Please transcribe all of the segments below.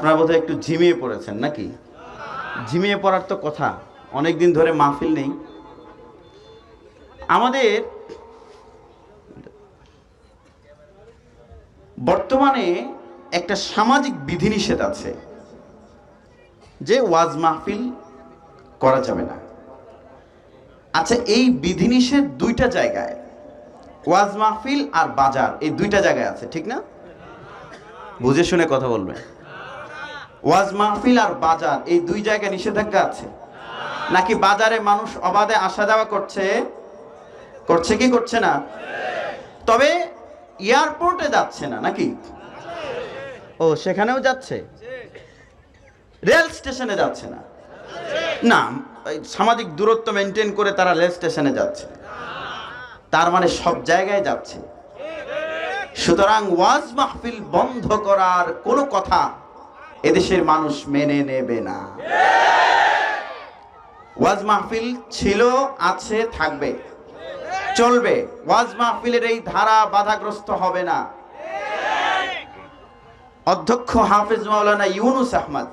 আপনারা বোধহয় একটু ঝিমিয়ে পড়েছেন নাকি? ঝিমিয়ে পড়ার তো কথা, অনেক দিন ধরে মাহফিল নেই। আমাদের বর্তমানে একটা সামাজিক বিধিনিষেধ আছে যে ওয়াজ মাহফিল করা যাবে না। আচ্ছা, এই বিধিনিষেধ দুইটা জায়গায়, ওয়াজ মাহফিল আর বাজার, এই দুইটা জায়গায় আছে, ঠিক না? বুঝে শুনে কথা বলবেন। ওয়াজ মাহফিল আর বাজার এই দুই জায়গায় নিষেধাজ্ঞা আছে নাকি? বাজারে মানুষ অবাধে আসা যাওয়া করছে কি করছে না? তবে এয়ারপোর্টে যাচ্ছে না নাকি? ও, সেখানেও যাচ্ছে। রেল স্টেশনে যাচ্ছে না? না, সামাজিক দূরত্ব মেনটেন করে তারা রেল স্টেশনে যাচ্ছে, তার মানে সব জায়গায় যাচ্ছে। সুতরাং ওয়াজ মাহফিল বন্ধ করার কোনো কথা এদেশের মানুষ মেনে নেবে না। ওয়াজ মাহফিল ছিল, আছে, থাকবে, চলবে। ওয়াজ মাহফিলের এই ধারা বাধাগ্রস্ত হবে না। অধ্যক্ষ হাফেজ মাওলানা ইউনুস আহমদ,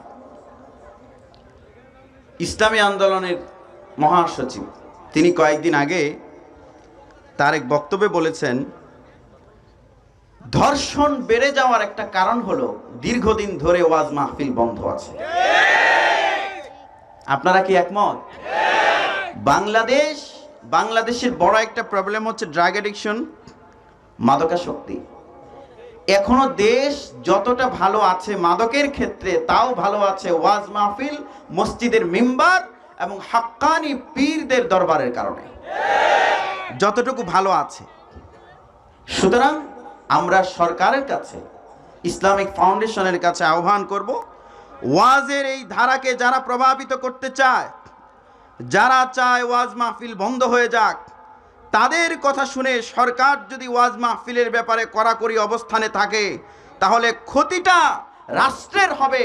ইসলামী আন্দোলনের মহাসচিব, তিনি কয়েকদিন আগে তার এক বক্তব্যে বলেছেন, ধর্ষণ বেড়ে যাওয়ার একটা কারণ হলো দীর্ঘদিন ধরে ওয়াজ মাহফিল বন্ধ আছে। আপনারা কি একমত? বাংলাদেশের বড় একটা প্রবলেম হচ্ছে ড্রাগ অ্যাডিকশন, মাদকাসক্তি। এখনো দেশ যতটা ভালো আছে মাদকের ক্ষেত্রে, তাও ভালো আছে ওয়াজ মাহফিল, মসজিদের মিম্বার এবং হাক্কানি পীরদের দরবারের কারণে, যতটুকু ভালো আছে। সুতরাং আমরা সরকারের কাছে, ইসলামিক ফাউন্ডেশনের কাছে আহ্বান করব, ওয়াজের এই ধারাকে যারা প্রভাবিত করতে চায়, যারা চায় ওয়াজ মাহফিল বন্ধ হয়ে যাক, তাদের কথা শুনে সরকার যদি ওয়াজ মাহফিলের ব্যাপারে কড়াকড়ি অবস্থানে থাকে, তাহলে ক্ষতিটা রাষ্ট্রের হবে।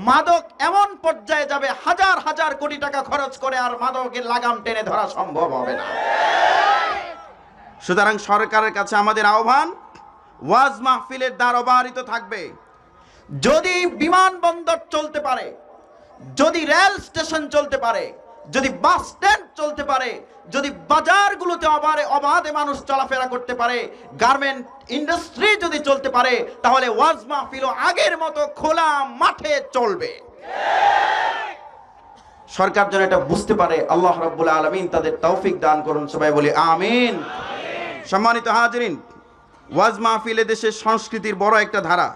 মাদক এমন পর্যায়ে যাবে, হাজার হাজার কোটি টাকা খরচ করে আর মাদকের লাগাম টেনে ধরা সম্ভব হবে না। সুতরাং সরকারের কাছে আমাদের আহ্বান, ওয়াজ মাহফিলের দ্বার অবারিত থাকবে। যদি বিমানবন্দর চলতে পারে, যদি রেল স্টেশন চলতে পারে, যদি বাস স্ট্যান্ড চলতে পারে, যদি বাজারগুলোতে অবাধে মানুষ চলাফেরা করতে পারে, গার্মেন্ট ইন্ডাস্ট্রি যদি চলতে পারে, তাহলে ওয়াজ মাহফিলও আগের মতো খোলা মাঠে চলবে। সরকার যেন এটা বুঝতে পারে। আল্লাহ রাব্বুল আলামিন তাদের তৌফিক দান করুন, সবাই বলি আমিন। সম্মানিত হাজিরিন, ওয়াজ মাহফিল দেশের সংস্কৃতির বড় একটা ধারা।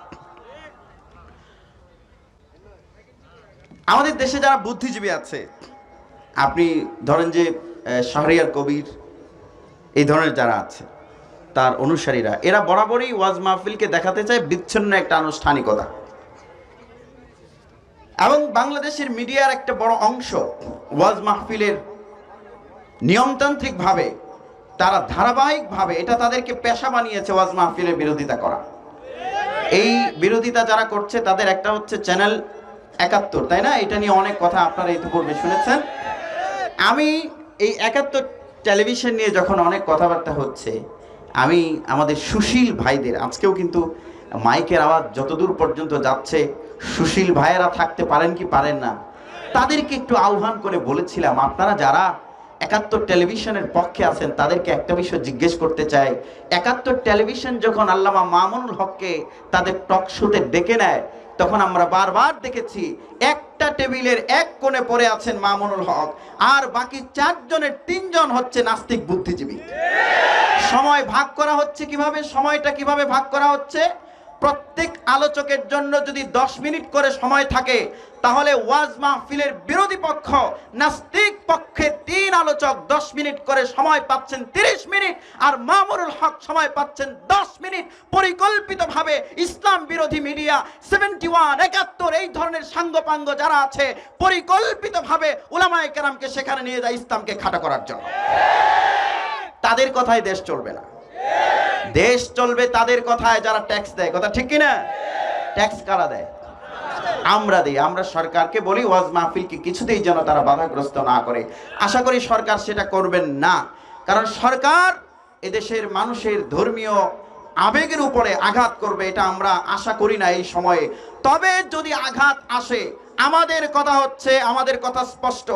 আমাদের দেশে যারা বুদ্ধিজীবী আছে, আপনি ধরেন যে শাহরিয়ার কবির, এই ধরনের যারা আছে, তার অনুসারীরা, এরা বরাবরই ওয়াজ মাহফিলকে দেখাতে চায় বিচ্ছিন্ন একটা আনুষ্ঠানিকতা। এবং বাংলাদেশের মিডিয়ার একটা বড় অংশ ওয়াজ মাহফিলের নিয়মতান্ত্রিকভাবে, তারা ধারাবাহিকভাবে এটা তাদেরকে পেশা বানিয়েছে ওয়াজ মাহফিলের বিরোধিতা করা। এই বিরোধিতা যারা করছে তাদের একটা হচ্ছে চ্যানেল ৭১, তাই না? এটা নিয়ে অনেক কথা আপনারা ইতিপূর্বে শুনেছেন। আমি এই ৭১ টেলিভিশন নিয়ে যখন অনেক কথাবার্তা হচ্ছে, আমি আমাদের সুশীল ভাইদের, আজকেও কিন্তু মাইকের আওয়াজ যতদূর পর্যন্ত যাচ্ছে, সুশীল ভাইয়েরা থাকতে পারেন কি পারেন না, তাদেরকে একটু আহ্বান করে বলেছিলাম, আপনারা যারা ৭১ টেলিভিশনের পক্ষে আছেন তাদেরকে একটা বিষয় জিজ্ঞেস করতে চাই। ৭১ টেলিভিশন যখন আল্লামা মামুনুল হককে তাদের টক শোতে ডেকে নেয়, তখন আমরা বারবার দেখেছি একটা টেবিলের এক কোণে পড়ে আছেন মামুনুল হক, আর বাকি ৪ জনের ৩ জন হচ্ছে নাস্তিক বুদ্ধিজীবী। সময় ভাগ করা হচ্ছে কিভাবে? সময়টা কিভাবে ভাগ করা হচ্ছে? প্রত্যেক আলোচকের জন্য যদি 10 মিনিট করে সময় থাকে, তাহলে ওয়াজ মাহফিলের বিরোধী পক্ষ, নাস্তিক পক্ষে ৩ আলোচক 10 মিনিট করে সময় পাচ্ছেন 30 মিনিট, আর মামুনুল হক সময় পাচ্ছেন 10 মিনিট। পরিকল্পিতভাবে ইসলাম বিরোধী মিডিয়া 71, ৭১ এই ধরনের সাঙ্গপাঙ্গ যারা আছে, পরিকল্পিতভাবে উলামায়ে কেরামকে সেখানে নিয়ে যায় ইসলামকে খাটো করার জন্য। তাদের কথায় দেশ চলবে না। দেশ চলবে তাদের কথায় যারা ট্যাক্স দেয়। কথা ঠিক কিনা? ট্যাক্স কারা দেয়? আমরা দিই। আমরা সরকারকে বলি ওয়াজ মাহফিলকে কিছুতেই যেন তারা বাধাগ্রস্ত না করে। আশা করি সরকার সেটা করবেন না, কারণ সরকার এদেশের মানুষের ধর্মীয় আবেগের উপরে আঘাত করবে এটা আমরা আশা করি না এই সময়ে। তবে যদি আঘাত আসে, আমাদের কথা হচ্ছে, আমাদের কথা স্পষ্ট,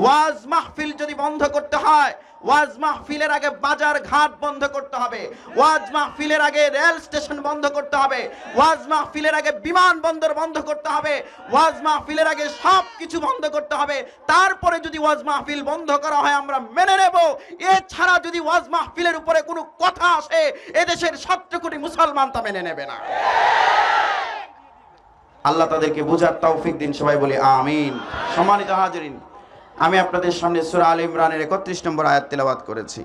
ওয়াজ মাহফিল যদি বন্ধ করতে হয়, ওয়াজ মাহফিলের আগে বাজার ঘাট বন্ধ করতে হবে, ওয়াজ মাহফিলের আগে রেল স্টেশন বন্ধ করতে হবে, ওয়াজ মাহফিলের আগে বিমানবন্দর বন্ধ করতে হবে, ওয়াজ মাহফিলের আগে সব কিছু বন্ধ করতে হবে। তারপরে যদি ওয়াজ মাহফিল বন্ধ করা হয় আমরা মেনে নেব। এছাড়া যদি ওয়াজ মাহফিলের উপরে কোনো কথা আসে, এদেশের 17 কোটি মুসলমান তা মেনে নেবে না। আল্লাহ তাদেরকে বোঝার তৌফিক দিন, সবাই বলি আমিন। সম্মানিত হাজিরিন, আমি আপনাদের সামনে সূরা আলে ইমরানের 31 নম্বর আয়াত তেলাওয়াত করেছি।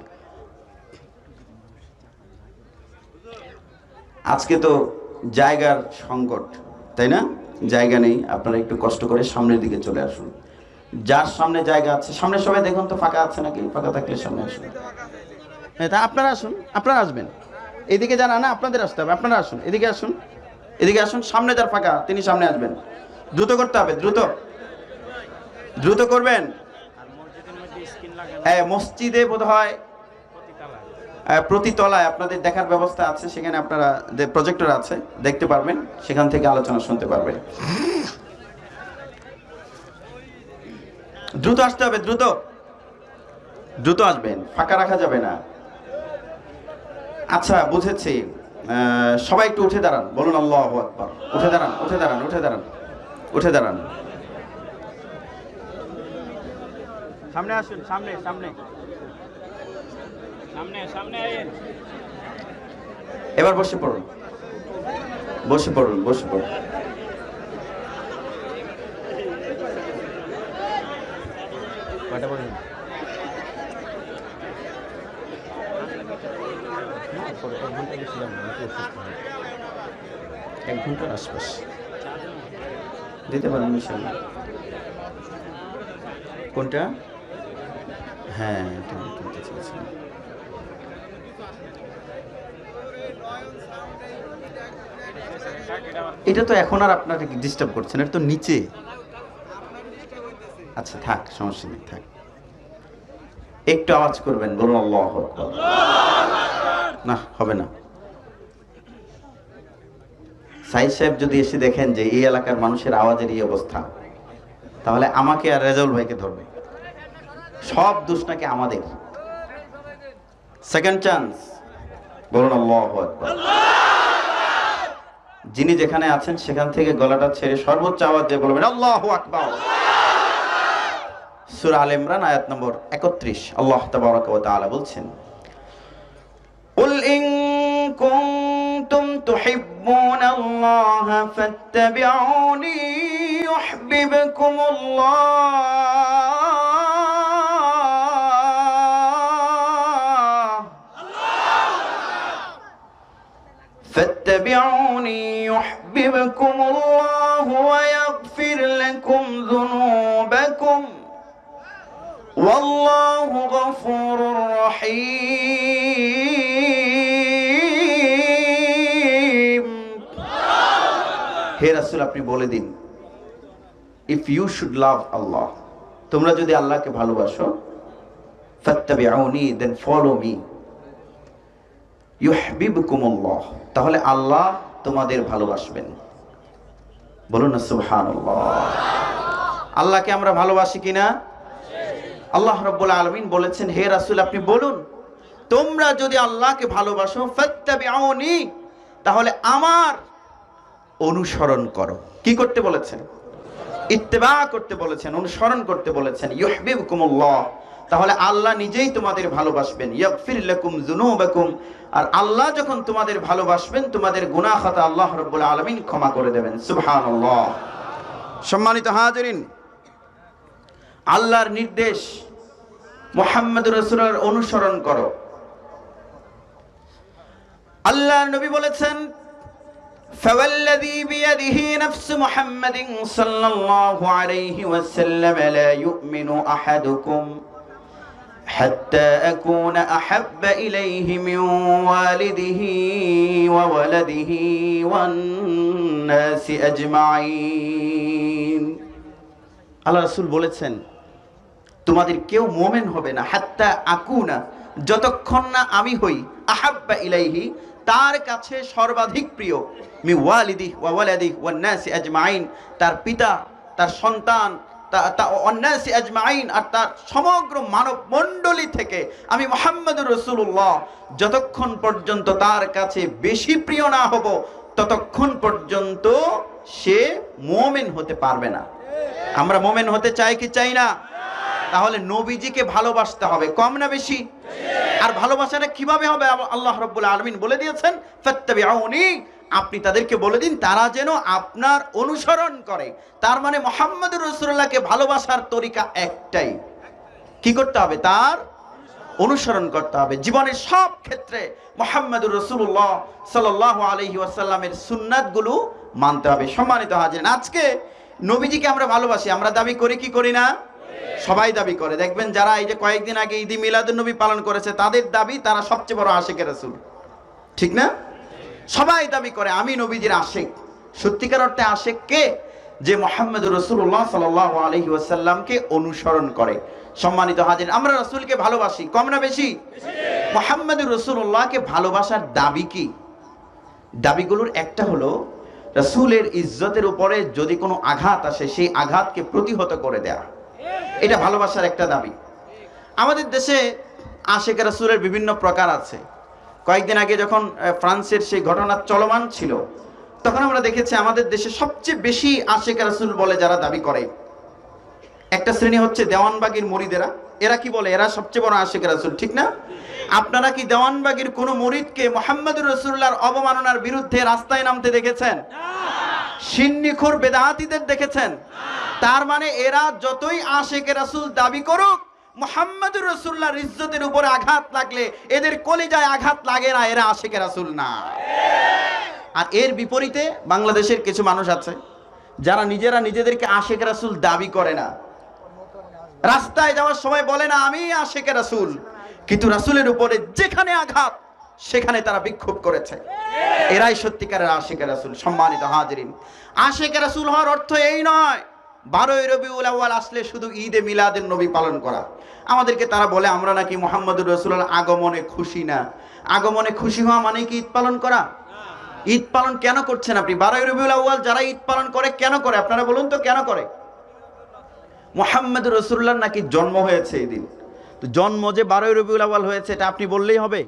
আজকে তো জায়গার সংকট, তাই না? জায়গা নেই, আপনারা একটু কষ্ট করে সামনের দিকে চলে আসুন। যার সামনে জায়গা আছে, সামনে সবাই দেখুন তো ফাঁকা আছে নাকি, ফাঁকা থাকলে সামনে আসুন। হ্যাঁ, তা আপনারা আসুন, আপনারা আসবেন। এদিকে যারা না, আপনাদের আসতে হবে, আপনারা আসুন, এদিকে আসুন, এদিকে আসুন। সামনে যার ফাঁকা তিনি সামনে আসবেন। দ্রুত করতে হবে, দ্রুত দ্রুত করবেন। হ্যাঁ, মসজিদে বোধহয় প্রতি তলায় আপনাদের দেখার ব্যবস্থা আছে, সেখানে আপনারা যে প্রজেক্টর আছে দেখতে পারবেন, সেখান থেকে আলোচনা শুনতে পারবেন। দ্রুত আসতে হবে, দ্রুত দ্রুত আসবেন, ফাঁকা রাখা যাবে না। আচ্ছা, বুঝেছি। সবাই একটু উঠে দাঁড়ান, বলুন আল্লাহু আকবার। উঠে দাঁড়ান, উঠে দাঁড়ান, উঠে দাঁড়ান, উঠে দাঁড়ান। সামনে আসুন, সামনে সামনে সামনে সামনে আইন। এবার বসে পড়ুন, বসে পড়ুন, বসে পড়ুন। কয়টা পড়ুন? এক ঘন্টার আশপাশ দিতে পারেন ইনশাআল্লাহ। কোনটা? হ্যাঁ, এটা কিনতে চেয়েছিলাম। এটা তো এখন আর আপনার ডিস্টার্ব করছেন, এটা তো নিচে। আচ্ছা থাক, সমস্যা নেই, থাক। একটু আওয়াজ করবেন, বলুন আল্লাহু আকবার। না, হবে না। সাইদ সাহেব যদি এসে দেখেন যে এই এলাকার মানুষের আওয়াজের এই অবস্থা, তাহলে আমাকে আর রেজাউল ভাইকে ধরবে। সব দোষ নাকি আমাদের। সেকেন্ড চান্স, বলুন আল্লাহু আকবার। যিনি যেখানে আছেন সেখান থেকে গলাটা ছেড়ে সর্বোচ্চ আওয়াজ দিয়ে বলবেন আল্লাহু আকবার। সূরা আলে ইমরান আয়াত নম্বর 31, আল্লাহ তাবারাক ওয়া তাআলা বলছেন, কুল ইন কুনতুম তুহিব্বুনাল্লাহা ফাত্তাবিউনি ইউহিব্বুকুমুল্লাহ فاتبعوني يحببكم الله ويغفر لكم ذنوبكم والله غفور رحيم। হে রাসূল, আপনি বলে দিন, if you should love Allah, তোমরা যদি আল্লাহকে ভালোবাসো, fattabi'uni, then follow me, ইউহিব্বুকুমুল্লাহ, তাহলে আল্লাহ তোমাদের ভালোবাসবেন। বলুন না সুবহানাল্লাহ। আল্লাহকে আমরা ভালোবাসি কিনা? আল্লাহ রাব্বুল আলামিন বলেছেন, হে রাসূল আপনি বলুন, তোমরা যদি আল্লাহকে ভালোবাসো, ফাত্তাবিউনি, তাহলে আমার অনুসরণ করো। কি করতে বলেছেন? ইত্তেবা করতে বলেছেন, অনুসরণ করতে বলেছেন। ইউহিব্বুকুমুল্লাহ, তাহলে আল্লাহ নিজেই তোমাদের ভালোবাসবেন। ইয়াগফির লাকুম যুনুবাকুম, আর আল্লাহ যখন তোমাদের ভালোবাসবেন, তোমাদের গুনাহ খাতা আল্লাহ রাব্বুল আলামিন ক্ষমা করে দেবেন। সুবহানাল্লাহ। সম্মানিত হাজিরিন, আল্লাহর নির্দেশ, মুহাম্মদুর রাসূলের অনুসরণ করো। আল্লাহর নবী বলেছেন, فوالذي بيده نفس محمد صلى الله عليه وسلم لا يؤمن أحدكم حتى أكون أحب إليه من والده وولده والناس أجمعين। আল্লাহ রাসূল বলেছেন, তোমাদের কেউ মুমিন হবে না, হাত্তা আকুনা, যতক্ষণ না আমি হই, আহাব্বা ইলাইহি, তার কাছে সর্বাধিক প্রিয় মি ওয়ালিদি ওয়া ওয়ালাদি ওয়ান নাসি আজমাইন, তার পিতা, তার সন্তান, ওয়ান নাসি আজমাইন, আর তার সমগ্র মানব মণ্ডলী থেকে আমি মুহাম্মদুর রাসূলুল্লাহ যতক্ষণ পর্যন্ত তার কাছে বেশি প্রিয় না হব ততক্ষণ পর্যন্ত সে মুমিন হতে পারবে না। আমরা মুমিন হতে চাই কি চাই না? তাহলে নবীজিকে ভালোবাসতে হবে, কম না বেশি? আর ভালোবাসাটা কিভাবে হবে? আল্লাহ রাব্বুল আলামিন বলে দিয়েছেন ফাত্তাবিউনি, আপনি তাদেরকে বলে দিন তারা যেন আপনার অনুসরণ করে। তার মানে মুহাম্মদুর রাসূলুল্লাহকে ভালোবাসার তরিকা একটাই, কি করতে হবে? তার অনুসরণ করতে হবে। জীবনের সব ক্ষেত্রে মুহাম্মদুর রাসূলুল্লাহ সাল্লাল্লাহু আলাইহি ওয়াসাল্লামের সুন্নাতগুলো মানতে হবে। সম্মানিত হাজিরিন, আজকে নবীজিকে আমরা ভালোবাসি, আমরা দাবি করি কি করি না? সবাই দাবি করে। দেখবেন যারা এই যে কয়েকদিন আগে ঈদ মিলাদুন নবী পালন করেছে তাদের দাবি তারা সবচেয়ে বড় আশিকে রাসূল, ঠিক না? সবাই দাবি করে আমি নবীজির আশিক। সত্যিকার অর্থে আশিক কে? যে মুহাম্মদুর রাসূলুল্লাহ সাল্লাল্লাহু আলাইহি ওয়াসাল্লামকে অনুসরণ করে। সম্মানিত হাজির, আমরা রাসূলকে ভালোবাসি, কম না বেশি? মুহাম্মদুর রাসূলুল্লাহকে ভালোবাসার দাবি কি? দাবিগুলোর একটা হলো রাসূলের ইজ্জতের উপরে যদি কোনো আঘাত আসে সেই আঘাতকে প্রতিহত করে দেয়া, এটা ভালোবাসার একটা দাবি। আমাদের দেশে আশিক রাসূলের বিভিন্ন প্রকার আছে। কয়েকদিন আগে যখন ফ্রান্সের সেই ঘটনা চলমান ছিল তখন আমরা দেখেছি আমাদের দেশে সবচেয়ে বেশি আশিক রাসূল বলে যারা দাবি করে একটা শ্রেণী হচ্ছে দেওয়ানবাগীর মুরিদেরা। এরা কি বলে? এরা সবচেয়ে বড় আশিক রাসূল, ঠিক না? আপনারা কি দেওয়ানবাগীর কোন মুরিদকে মুহাম্মদুর রাসূলুল্লাহর অবমাননার বিরুদ্ধে রাস্তায় নামতে দেখেছেন? শিন্নিখোর বেদাতীদের দেখেছেন? তার মানে এরা যতই আশিক রাসূল দাবি করুক, মুহাম্মদুর রাসূলুল্লাহর ইজ্জতের উপরে আঘাত লাগলে এদের কলিজায় আঘাত লাগে না, এরা আশিক রাসূল না। আর এর বিপরীতে বাংলাদেশের কিছু মানুষ আছে যারা নিজেরা নিজেদেরকে আশিক রাসূল দাবি করে না, রাস্তায় যাওয়ার সময় বলে না আমি আশিক রাসূল, কিন্তু রাসূলের উপরে যেখানে আঘাত সেখানে তারা বিক্ষোভ করেছে। এরাই সত্যিকারের আশিক রাসূল। সম্মানিত হাজিরিন, আশিক রাসূল হওয়ার অর্থ এই নয় 12ই রবিউল আউয়াল আসলে শুধু ঈদে মিলাদুন নবী পালন করা। আমাদেরকে তারা বলে আমরা নাকি মুহাম্মদুর রাসূলুল্লাহর আগমনে খুশি না। আগমনে খুশি হওয়া মানে কি ঈদ পালন করা? ঈদ পালন কেন করছেন আপনি? 12ই রবিউল আউয়াল যারা ঈদ পালন করে কেন করে? আপনারা বলুন তো কেন করে? মুহাম্মদুর রাসূলুল্লাহর নাকি জন্ম হয়েছে এই দিন। তো জন্ম যে 12ই রবিউল আউয়াল হয়েছে এটা আপনি বললেই হবে?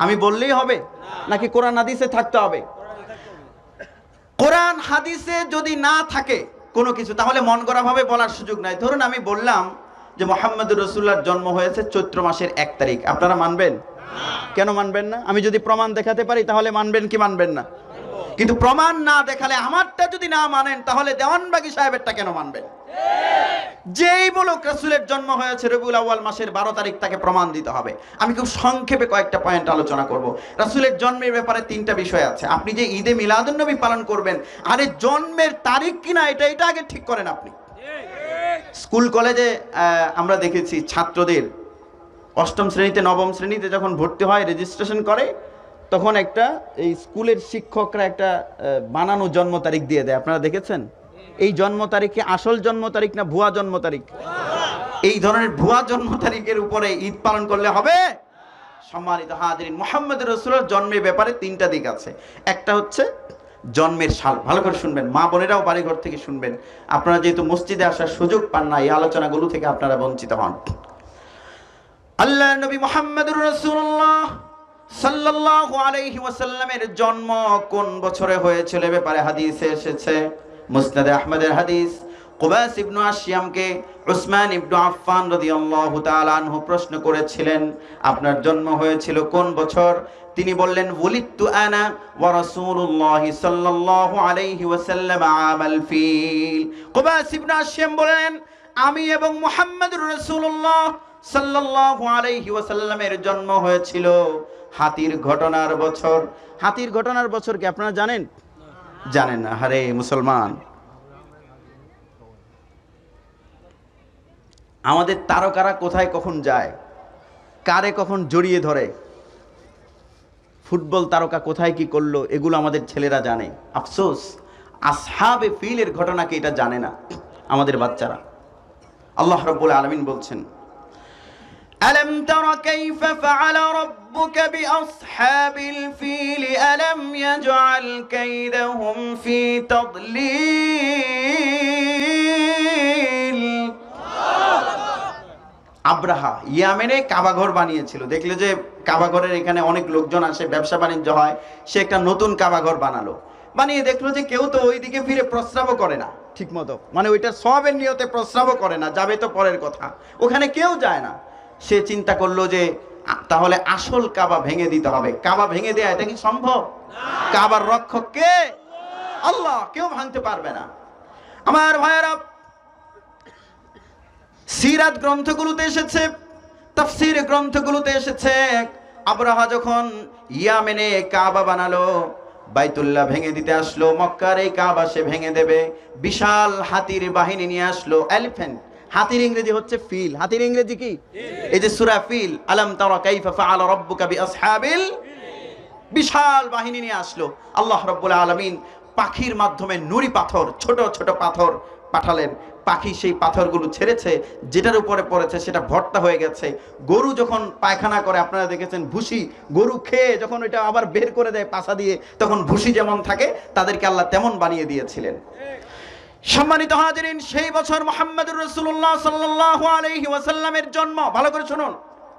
আমি বললেই হবে? নাকি কোরআন হাদিসে থাকতে হবে? কোরআন হাদিসে যদি না থাকে কোনো কিছু তাহলে মন গড়া ভাবে বলার সুযোগ নাই। ধরুন আমি বললাম যে মুহাম্মদুর রাসূলুল্লাহর জন্ম হয়েছে চৈত্র মাসের 1 তারিখ, আপনারা মানবেন? কেন মানবেন না? আমি যদি প্রমাণ দেখাতে পারি তাহলে মানবেন কি মানবেন না? কিন্তু প্রমাণ না দেখালে, আমারটা যদি না মানেন তাহলে দেওয়ানবাগী সাহেবেরটা কেন মানবেন? যেই বলুক রাসূলের জন্ম হয়েছে রবিউল আউয়াল মাসের 12 তারিখ তাকে প্রমাণ দিতে হবে। আমি খুব সংক্ষেপে কয়েকটা পয়েন্ট আলোচনা করব। রাসূলের জন্মের ব্যাপারে 3টা বিষয় আছে। আপনি যে ঈদে মিলাদুন নবী পালন করবেন, আরে জন্মের তারিখ কিনা এটা আগে ঠিক করেন আপনি। স্কুল কলেজে আমরা দেখেছি ছাত্রদের 8ম শ্রেণীতে 9ম শ্রেণীতে যখন ভর্তি হয় রেজিস্ট্রেশন করে তখন একটা এই স্কুলের শিক্ষকরা একটা বানানো জন্ম তারিখ দিয়ে দেয়। আপনারা দেখেছেন? এই জন্ম তারিখে আসল জন্ম তারিখ না ভুয়া জন্ম তারিখ? এই ধরনের ভুয়া জন্ম তারিখের উপরে ঈদ পালন করলে হবে? সম্মানিত হাজিরিন, মুহাম্মদুর রাসূলের জন্মের ব্যাপারে 3টা দিক আছে। একটা হচ্ছে জন্মের সাল। ভালো করে শুনবেন, মা বোনেরাও বাড়িঘর থেকে শুনবেন। আপনারা যেহেতু মসজিদে আসার সুযোগ পান না, এই আলোচনাগুলো থেকে আপনারা বঞ্চিত হন। আল্লাহর নবী মুহাম্মদুর রাসূলুল্লাহ সাল্লাল্লাহু আলাইহি ওয়াসাল্লামের জন্ম কোন বছরে হয়েছিল এ ব্যাপারে হাদিসে এসেছে। মুসনাদে আহমদের হাদিস। কুবাস ইবনে আশিয়ামকে উসমান ইবনে আফফান রাদিয়াল্লাহু তাআলা আনহু প্রশ্ন করেছিলেন আপনার জন্ম হয়েছিল কোন বছর? তিনি বললেন ওয়ালিদতু আনা ওয়া রাসূলুল্লাহ সাল্লাল্লাহু আলাইহি ওয়াসাল্লাম আমাল ফিল। কুবাস ইবনে আশিয়াম বলেন আমি এবং মুহাম্মদুর রাসূলুল্লাহ সাল্লাল্লাহু আলাইহি ওয়াসাল্লামের জন্ম হয়েছিল হাতির ঘটনার বছর। হাতির ঘটনার বছর কি আপনারা জানেন? জানেন না? আরে মুসলমান, আমাদের তারকারা কোথায় কখন যায়, কারে কখন জড়িয়ে ধরে, ফুটবল তারকা কোথায় কি করলো, এগুলো আমাদের ছেলেরা জানে। আফসোস আসহাবে ফিলের ঘটনাকে এটা জানে না আমাদের বাচ্চারা। আল্লাহ রাব্বুল আলামিন বলছেন ألم تر كيف فعل ربك بأصحاب الفيل ألم يجعل كيدهم في تضليل আব্রাহা ইয়ামেনে কাবাঘর বানিয়েছিল, দেখলে যে কাবাঘরের এখানে অনেক লোকজন আসে, ব্যবসা বাণিজ্য হয়, সে একটা নতুন কাবাঘর বানালো, বানিয়ে দেখলো যে কেউ তো ওই দিকে ফিরে প্রস্রাবও করে না ঠিক মতো, মানে ওইটা সওয়াবের নিয়তে প্রস্রাবও করে না, যাবে তো পরের কথা, ওখানে কেউ যায় না। সে চিন্তা করলো যে তাহলে আসল কাবা ভেঙে দিতে হবে। কাবা ভেঙে দেয়া এটা কি সম্ভব? কাবার রক্ষক কে? আল্লাহ, কেউ ভাঙতে পারবে না। আমার ভাইয়েরা, সিরাত গ্রন্থগুলোতে এসেছে, তাফসীর গ্রন্থগুলোতে এসেছে, আব্রাহা যখন ইয়ামেনে কাবা বানালো, বাইতুল্লাহ ভেঙে দিতে আসলো, মক্কার এই কাবা সে ভেঙে দেবে, বিশাল হাতির বাহিনী নিয়ে আসলো, এলিফ্যান্ট। হাতির ইংরেজি হচ্ছে ফিল। হাতির ইংরেজি কি? এই যে সূরা ফিল, আলাম তারা কাইফা ফাআলা রাব্বুকা বিআসহাবিল, বিশাল বাহিনী নিয়ে আসলো। আল্লাহ রাব্বুল আলামিন পাখির মাধ্যমে নুরি পাথর, ছোট ছোট পাথর পাঠালেন। পাখি সেই পাথরগুলো ছেড়েছে, যেটার উপরে পড়েছে সেটা ভর্তা হয়ে গেছে। গরু যখন পায়খানা করে, আপনারা দেখেছেন ভুসি, গরু খেয়ে যখন ওইটা আবার বের করে দেয় পাছা দিয়ে, তখন ভুসি যেমন থাকে, তাদেরকে আল্লাহ তেমন বানিয়ে দিয়েছিলেন। সম্মানিত হাজিরিন, সেই বছর মুহাম্মদুর রাসূলুল্লাহ সাল্লাল্লাহু আলাইহি ওয়াসাল্লামের জন্ম। ভালো করে শুনুন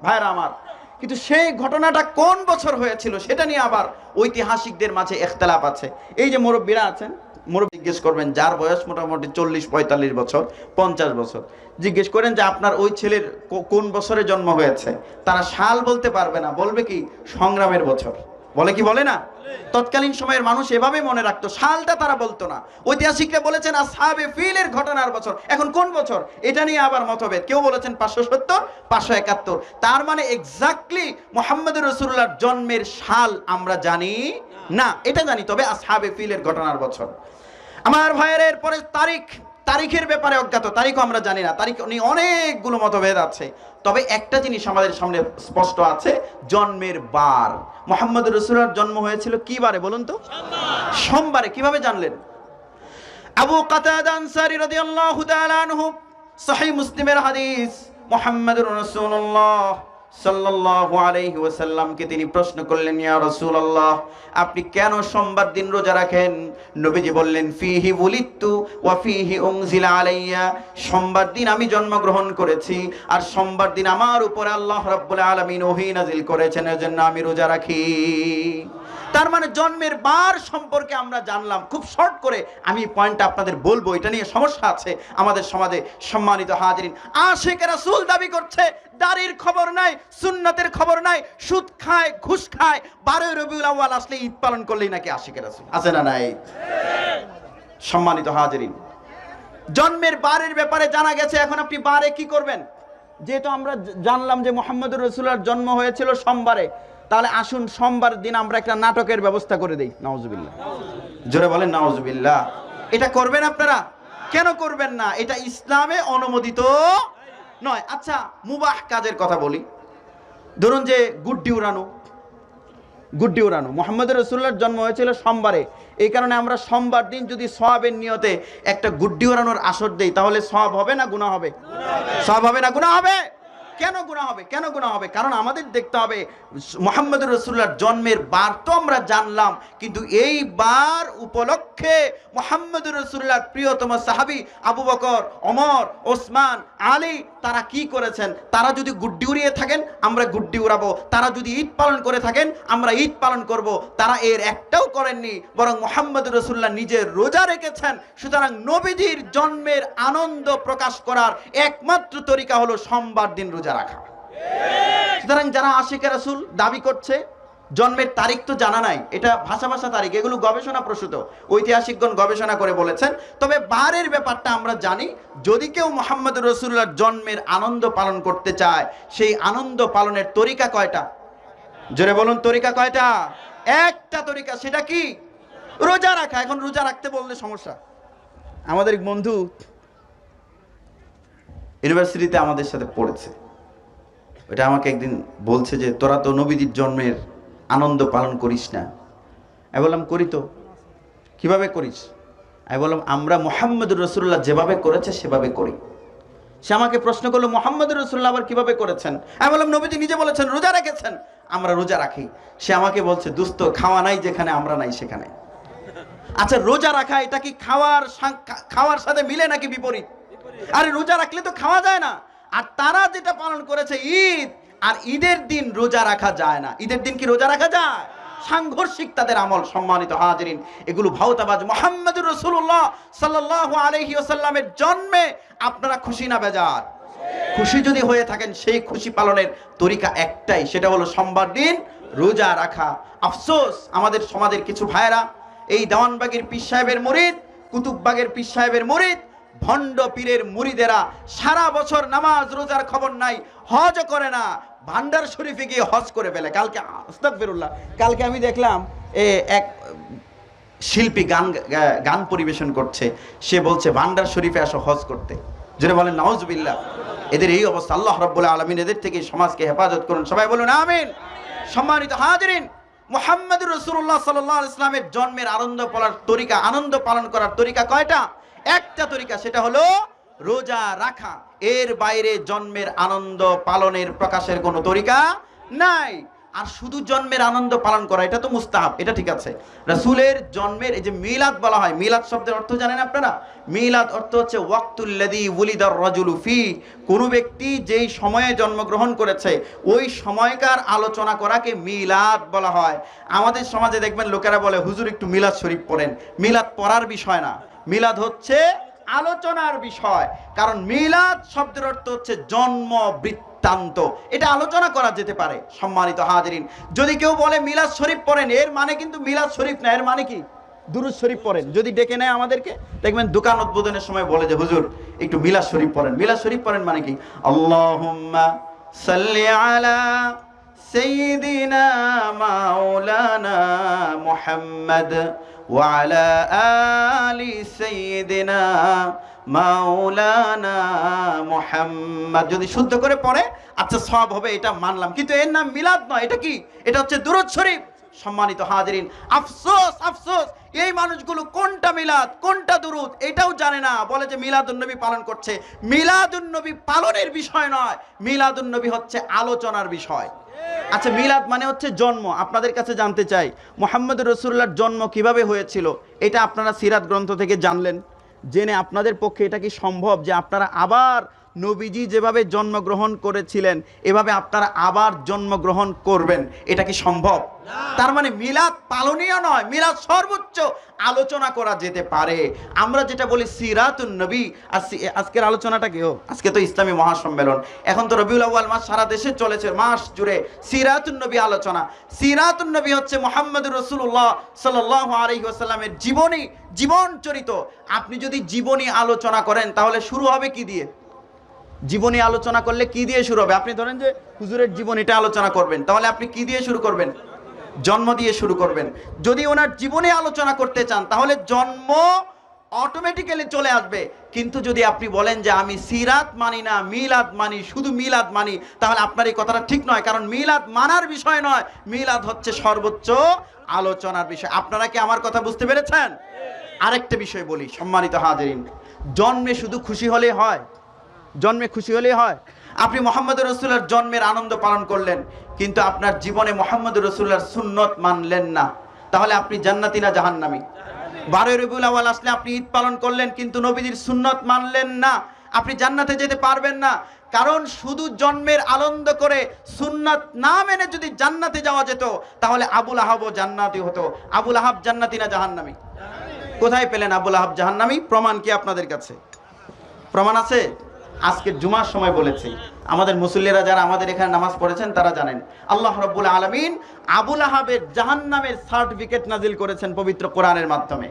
ভাইরা আমার, কিন্তু সেই ঘটনাটা কোন বছর হয়েছিল সেটা নিয়ে আবার ঐতিহাসিকদের মাঝে ইখতিলাফ আছে। এই যে মুরব্বীরা আছেন, মুরব্বী জিজ্ঞেস করবেন যার বয়স মোটামুটি 40-45 বছর, 50 বছর, জিজ্ঞেস করেন যে আপনার ওই ছেলের কোন বছরে জন্ম হয়েছে, তারা সাল বলতে পারবে না, বলবে কি সংগ্রামের বছর। বলে কি বলে না? তৎকালীন সময়ের মানুষ এভাবে মনে রাখতো, সালটা তারা বলতো না। ঐতিহাসিকরা বলেছেন আসহাবে ফিলের ঘটনার বছর। এখন কোন বছর এটা নিয়ে আবার মতভেদ, কেউ বলেছেন 570, 571। তার মানে এক্স্যাক্টলি মুহাম্মদুর রাসূলুল্লাহর জন্মের সাল আমরা জানি না, এটা জানি তবে আসহাবে ফিলের ঘটনার বছর। আমার ভাইয়ের এরপরে তারিখের ব্যাপারে অজ্ঞাত, তারিখও আমরা জানি না, তারিখ নিয়ে অনেকগুলো মতভেদ আছে। তবে একটা জিনিস আমাদের সামনে স্পষ্ট আছে, জন্মের বার। মুহাম্মদুর রাসূলুল্লাহর জন্ম হয়েছিল কি বারে বলুন তো? সোমবারে। কিভাবে জানলেন? আবু কাতাদা আনসারী রাদিয়াল্লাহু তাআলা আনহু, সহিহ মুসলিমের হাদিস, মুহাম্মদুর রাসূলুল্লাহ সাল্লাল্লাহু আলাইহি ওয়াসাল্লামকে তিনি প্রশ্ন করলেন, ইয়া রাসূলুল্লাহ, আপনি কেন সোমবার দিন রোজা রাখেন? নবীজি বললেন, ফিহি উলিদতু ওয়া ফিহি উনজিলা আলাইয়া, সোমবার দিন আমি জন্মগ্রহণ করেছি, আর সোমবার দিন আমার উপরে আল্লাহ রাব্বুল আলামিন ওহী নাযিল করেছেন, এজন্য আমি রোজা রাখি। তার মানে জন্মের বার সম্পর্কে আমরা জানলাম। খুব শর্ট করে আমি পয়েন্টটা আপনাদের বলবো, এটা নিয়ে সমস্যা আছে আমাদের সমাজে। সম্মানিত হাজিরিন, আশিক রাসূল দাবি করছে দাড়ির খবর নাই, সুন্নতের খবর নাই, সুদ খায়, ঘুষ খায়, 12 রবিউল আউয়াল আসলে ঈদ পালন করলেই নাকি আশিক রাসূল। আছে না নাই? সম্মানিত হাজিরিন, জন্মের বারের ব্যাপারে জানা গেছে। এখন আপনি বারে কি করবেন? যেহেতু আমরা জানলাম যে মুহাম্মদুর রাসূলুল্লাহর জন্ম হয়েছিল সোমবারে, তাহলে আসুন সোমবার দিন আমরা একটা নাটকের ব্যবস্থা করে দেই। নাউজুবিল্লাহ, জোরে বলেন নাউজুবিল্লাহ। এটা করবেন আপনারা? কেন করবেন না? এটা ইসলামে অনুমোদিত নয়। আচ্ছা, মুবাহ কাজের কথা বলি। ধরুন যে গুড্ডি উড়ানো, মুহাম্মদুর রাসূলুল্লাহর জন্ম হয়েছিল সোমবারে, এই কারণে আমরা সোমবার দিন যদি সওয়াবের নিয়তে একটা গুড্ডি উড়ানোর আসর দেই, তাহলে সওয়াব হবে না গুনাহ হবে? সওয়াব হবে না গুনাহ হবে? কেন গুনাহ হবে? কেন গুনাহ হবে? কারণ আমাদের দেখতে হবে মুহাম্মদুর রাসূলুল্লাহর জন্মের বার তো আমরা জানলাম, কিন্তু এই বার উপলক্ষে মুহাম্মদুর রাসূলুল্লাহর প্রিয়তম সাহাবী আবু বকর, ওমর, ওসমান, আলী তারা কি করেছেন? তারা যদি গুড্ডি উড়িয়ে থাকেন আমরা গুড্ডি উড়াবো, তারা যদি ঈদ পালন করে থাকেন আমরা ঈদ পালন করব। তারা এর একটাও করেননি, বরং মুহাম্মদুর রাসূলুল্লাহ নিজে রোজা রেখেছেন। সুতরাং নবীজির জন্মের আনন্দ প্রকাশ করার একমাত্র তরিকা হলো সোমবার দিন রোজা রাখা। সুতরাং যারা আশিকে রাসূল দাবি করছে, জন্মের তারিখ তো জানা নাই, এটা ভাষা তারিখ, এগুলো গবেষণা প্রসূত, ঐতিহাসিকগণ গবেষণা করে বলেছেন। তবে বারের ব্যাপারটা আমরা জানি। যদি কেউ মুহাম্মদুর রাসূলুল্লাহর জন্মের আনন্দ পালন করতে চায়, সেই আনন্দ পালনের তরিকা কয়টা? জোরে বলুন, তরিকা কয়টা? একটা তরিকা, সেটা কি? রোজা রাখা। এখন রোজা রাখতে বললে সমস্যা। আমাদের এক বন্ধু ইউনিভার্সিটিতে আমাদের সাথে পড়েছে, ওটা আমাকে একদিন বলছে যে তোরা তো নবীজির জন্মের আনন্দ পালন করিস না। আমি বললাম করি তো। কিভাবে করিস? আমি বললাম আমরা মুহাম্মদুর রাসূলুল্লাহ যেভাবে করেছে সেভাবে করি। সে আমাকে প্রশ্ন করলো মুহাম্মদুর রাসূলুল্লাহ আবার কিভাবে করেছেন। আমি বললাম নবীজি নিজে বলেছেন রোজা রেখেছেন, আমরা রোজা রাখি। সে আমাকে বলছে দোস্ত, খাওয়া নাই যেখানে আমরা নাই সেখানে। আচ্ছা, রোজা রাখা এটা কি খাওয়ার সাথে মিলে নাকি বিপরীত? আরে রোজা রাখলে তো খাওয়া যায় না। আর তারা যেটা পালন করেছে ঈদ, আর ঈদের দিন রোজা রাখা যায় না। ঈদের দিন কি রোজা রাখা যায়? সাংঘর্ষিক তাদের আমল। সম্মানিত হাজিরিন, এগুলো ভাওতাবাজ। মুহাম্মদুর রাসূলুল্লাহ সাল্লাল্লাহু আলাইহি ওয়াসাল্লামের জন্মে আপনারা খুশি না বেজার? খুশি যদি হয়ে থাকেন, সেই খুশি পালনের তরিকা একটাই, সেটা হলো সোমবার দিন রোজা রাখা। আফসোস, আমাদের সমাজের কিছু ভাইরা এই দেওয়ানবাগের পীর সাহেবের মুরিদ, কুতুববাগের পীর সাহেবের মুরিদ, ভণ্ড পীরের মুরিদেরা সারা বছর নামাজ রোজার খবর নাই, হজ করে না, ভান্ডার শরীফে গিয়ে হজ করে ফেলে। কালকে আস্তাগফিরুল্লাহ, কালকে আমি দেখলাম এক শিল্পী গান পরিবেশন করছে, সে বলছে ভান্ডার শরীফে আসো হজ করতে। যেটা বলেন নাউজুবিল্লাহ। এদের এই অবস্থা, আল্লাহ রাব্বুল আলামিন এদের থেকে সমাজকে হেফাজত করুন, সবাই বলুন আমিন। সম্মানিত হাজিরিন, মুহাম্মদুর রাসূলুল্লাহ সাল্লাল্লাহু আলাইহি ওয়াসাল্লামের জন্মের আনন্দ পালন করার তরিকা কয়টা? একটা তরিকা, সেটা হলো রোজা রাখা। এর বাইরে জন্মের আনন্দ পালনের প্রকাশের কোনো তরিকা নাই। আর শুধু জন্মের আনন্দ পালন করা এটা তো মুস্তাহাব, এটা ঠিক আছে। রাসূলের জন্মের এই যে মিলাদ বলা হয়, মিলাদ শব্দের অর্থ জানেন আপনারা? মিলাদ অর্থ হচ্ছে ওয়াক্তুল্লাযী উলিদার রাজুলু ফি, কোন ব্যক্তি যেই সময়ে জন্মগ্রহণ করেছে ওই সময়কার আলোচনা করাকে মিলাদ বলা হয়। আমাদের সমাজে দেখবেন লোকেরা বলে হুজুর একটু মিলাদ শরীফ পড়েন। মিলাদ পড়ার বিষয় না, মিলাদ হচ্ছে আলোচনার বিষয়। কারণ মিলাদ শব্দের অর্থ হচ্ছে জন্ম বৃত্তান্ত, এটা আলোচনা করা যেতে পারে। সম্মানিত হাজিরিন, যদি কেউ বলে মিলাদ শরীফ পড়েন, এর মানে কিন্তু মিলাদ শরীফ না, এর মানে কি দুরূদ শরীফ পড়েন। যদি ডেকে নেয় আমাদেরকে, দেখবেন দোকান উদ্বোধনের সময় বলে যে হুজুর একটু মিলাদ শরীফ পড়েন। মিলাদ শরীফ পড়েন মানে কি? আল্লাহুম্মা সাল্লি আলা সাইয়্যিদিনা মাওলানা মুহাম্মদ ওয়া আলা আলি সাইয়্যিদিনা মাওলানা মুহাম্মদ। যদি শুদ্ধ করে পড়ে আচ্ছা সওয়াব হবে, এটা মানলাম, কিন্তু এর নাম মিলাদ নয়। এটা কি? এটা হচ্ছে দুরূদ শরীফ। সম্মানিত হাজিরিন, আফসোস আফসোস, এই মানুষগুলো কোনটা মিলাদ কোনটা দুরূদ এটাও জানে না, বলে যে মিলাদুন্নবী পালন করছে। মিলাদুন্নবী পালনের বিষয় নয়, মিলাদুন্নবী হচ্ছে আলোচনার বিষয়। আচ্ছা, মিলাদ মানে হচ্ছে জন্ম। আপনাদের কাছে জানতে চাই, মুহাম্মদুর রাসূলুল্লাহর জন্ম কিভাবে হয়েছিল? এটা আপনারা সিরাত গ্রন্থ থেকে জানলেন। জেনে আপনাদের পক্ষে এটা কি সম্ভব যে আপনারা আবার নবীজি যেভাবে জন্মগ্রহণ করেছিলেন এভাবে আপনারা আবার জন্মগ্রহণ করবেন? এটা কি সম্ভব? তার মানে মিলাদ পালনীয় নয়, মিলাদ সর্বোচ্চ আলোচনা করা যেতে পারে। আমরা যেটা বলি সিরাতুন নবী। আজকের আলোচনাটা কি? আজকে তো ইসলামী মহাসম্মেলন, এখন তো রবিউল আউয়াল মাস সারা দেশে চলেছে, মাস জুড়ে সিরাতুন নবী আলোচনা। সিরাতুন নবী হচ্ছে মুহাম্মদুর রাসূলুল্লাহ সাল্লাল্লাহু আলাইহি ওয়াসাল্লামের জীবন চরিত। আপনি যদি জীবনী আলোচনা করেন তাহলে শুরু হবে কি দিয়ে? জীবনী আলোচনা করলে কি দিয়ে শুরু হবে? আপনি ধরেন যে হুজুরের জীবনীটা আলোচনা করবেন, তাহলে আপনি কি দিয়ে শুরু করবেন? জন্ম দিয়ে শুরু করবেন। যদি ওনার জীবনে আলোচনা করতে চান তাহলে জন্ম অটোমেটিক্যালি চলে আসবে। কিন্তু যদি আপনি বলেন যে আমি সিরাত মানি না, মিলাদ মানি, শুধু মিলাদ মানি, তাহলে আপনার এই কথাটা ঠিক নয়। কারণ মিলাদ মানার বিষয় নয়, মিলাদ হচ্ছে সর্বোচ্চ আলোচনার বিষয়। আপনারা কি আমার কথা বুঝতে পেরেছেন? আরেকটা বিষয় বলি, সম্মানিত হাজিরিন, জন্মে শুধু খুশি হলে হয়? জন্মে খুশি হলেই হয়? আপনি মুহাম্মদুর রাসূলুল্লাহর জন্মের আনন্দ পালন করলেন, কিন্তু আপনার জীবনে মুহাম্মদুর রাসূলুল্লাহর সুন্নত মানলেন না, তাহলে আপনি জান্নাতি না জাহান্নামী? 12 রবিউল আউয়াল আসলে আপনি ঈদ পালন করলেন কিন্তু নবীজির সুন্নত মানলেন না, আপনি জান্নাতে যেতে পারবেন না। কারণ শুধু জন্মের আনন্দ করে সুন্নাত না মেনে যদি জান্নাতে যাওয়া যেত তাহলে আবুল আহাবও জান্নাতি হতো। আবুল আহাব জান্নাতি না জাহান্নামী? কোথায় পেলেন আবুল আহাব জাহান্নামী? প্রমাণ কি আপনাদের কাছে? প্রমাণ আছে? আজকের জুমার সময় বলেছি, আমাদের মুসল্লিরা যারা আমাদের এখানে নামাজ পড়েছেন তারা জানেন, আল্লাহ রাব্বুল আলামিন আবুল আহাবের জাহান্নামের সার্টিফিকেট নাজিল করেছেন পবিত্র কোরআনের মাধ্যমে।